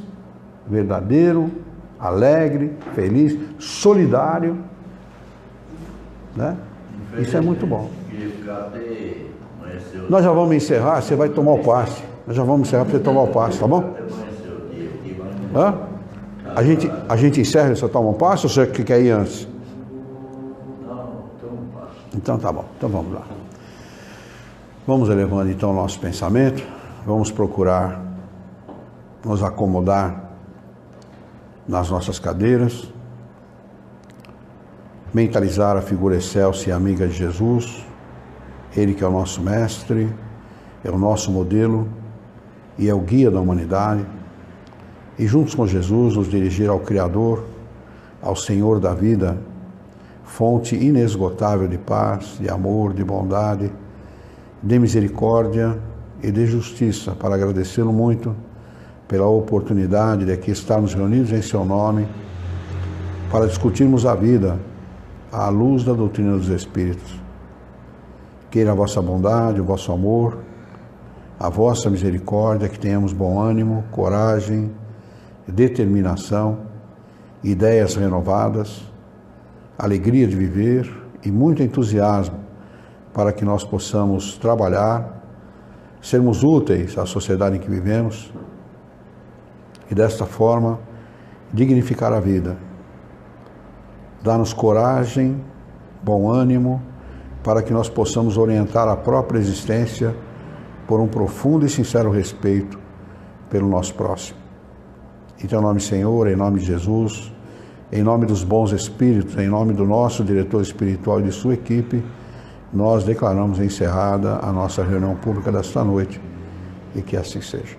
verdadeiro, alegre, feliz, solidário, né? Isso é muito bom. Nós já vamos encerrar, você vai tomar o passe. Nós já vamos encerrar para você tomar o passe, tá bom? Hã? A gente encerra e você toma um passe ou você quer ir antes? Não, toma um passe. Então tá bom, então vamos lá. Vamos elevando então o nosso pensamento, vamos procurar nos acomodar nas nossas cadeiras, mentalizar a figura excelsa e amiga de Jesus, Ele que é o nosso mestre, é o nosso modelo e é o guia da humanidade, e juntos com Jesus nos dirigir ao Criador, ao Senhor da vida, fonte inesgotável de paz, de amor, de bondade, de misericórdia e de justiça, para agradecê-lo muito pela oportunidade de aqui estarmos reunidos em seu nome, para discutirmos a vida à luz da doutrina dos Espíritos. Queira a vossa bondade, o vosso amor, a vossa misericórdia, que tenhamos bom ânimo, coragem, determinação, ideias renovadas, alegria de viver e muito entusiasmo para que nós possamos trabalhar, sermos úteis à sociedade em que vivemos e desta forma dignificar a vida. Dá-nos coragem, bom ânimo, para que nós possamos orientar a própria existência por um profundo e sincero respeito pelo nosso próximo. Em teu nome, Senhor, em nome de Jesus, em nome dos bons espíritos, em nome do nosso diretor espiritual e de sua equipe, nós declaramos encerrada a nossa reunião pública desta noite, e que assim seja.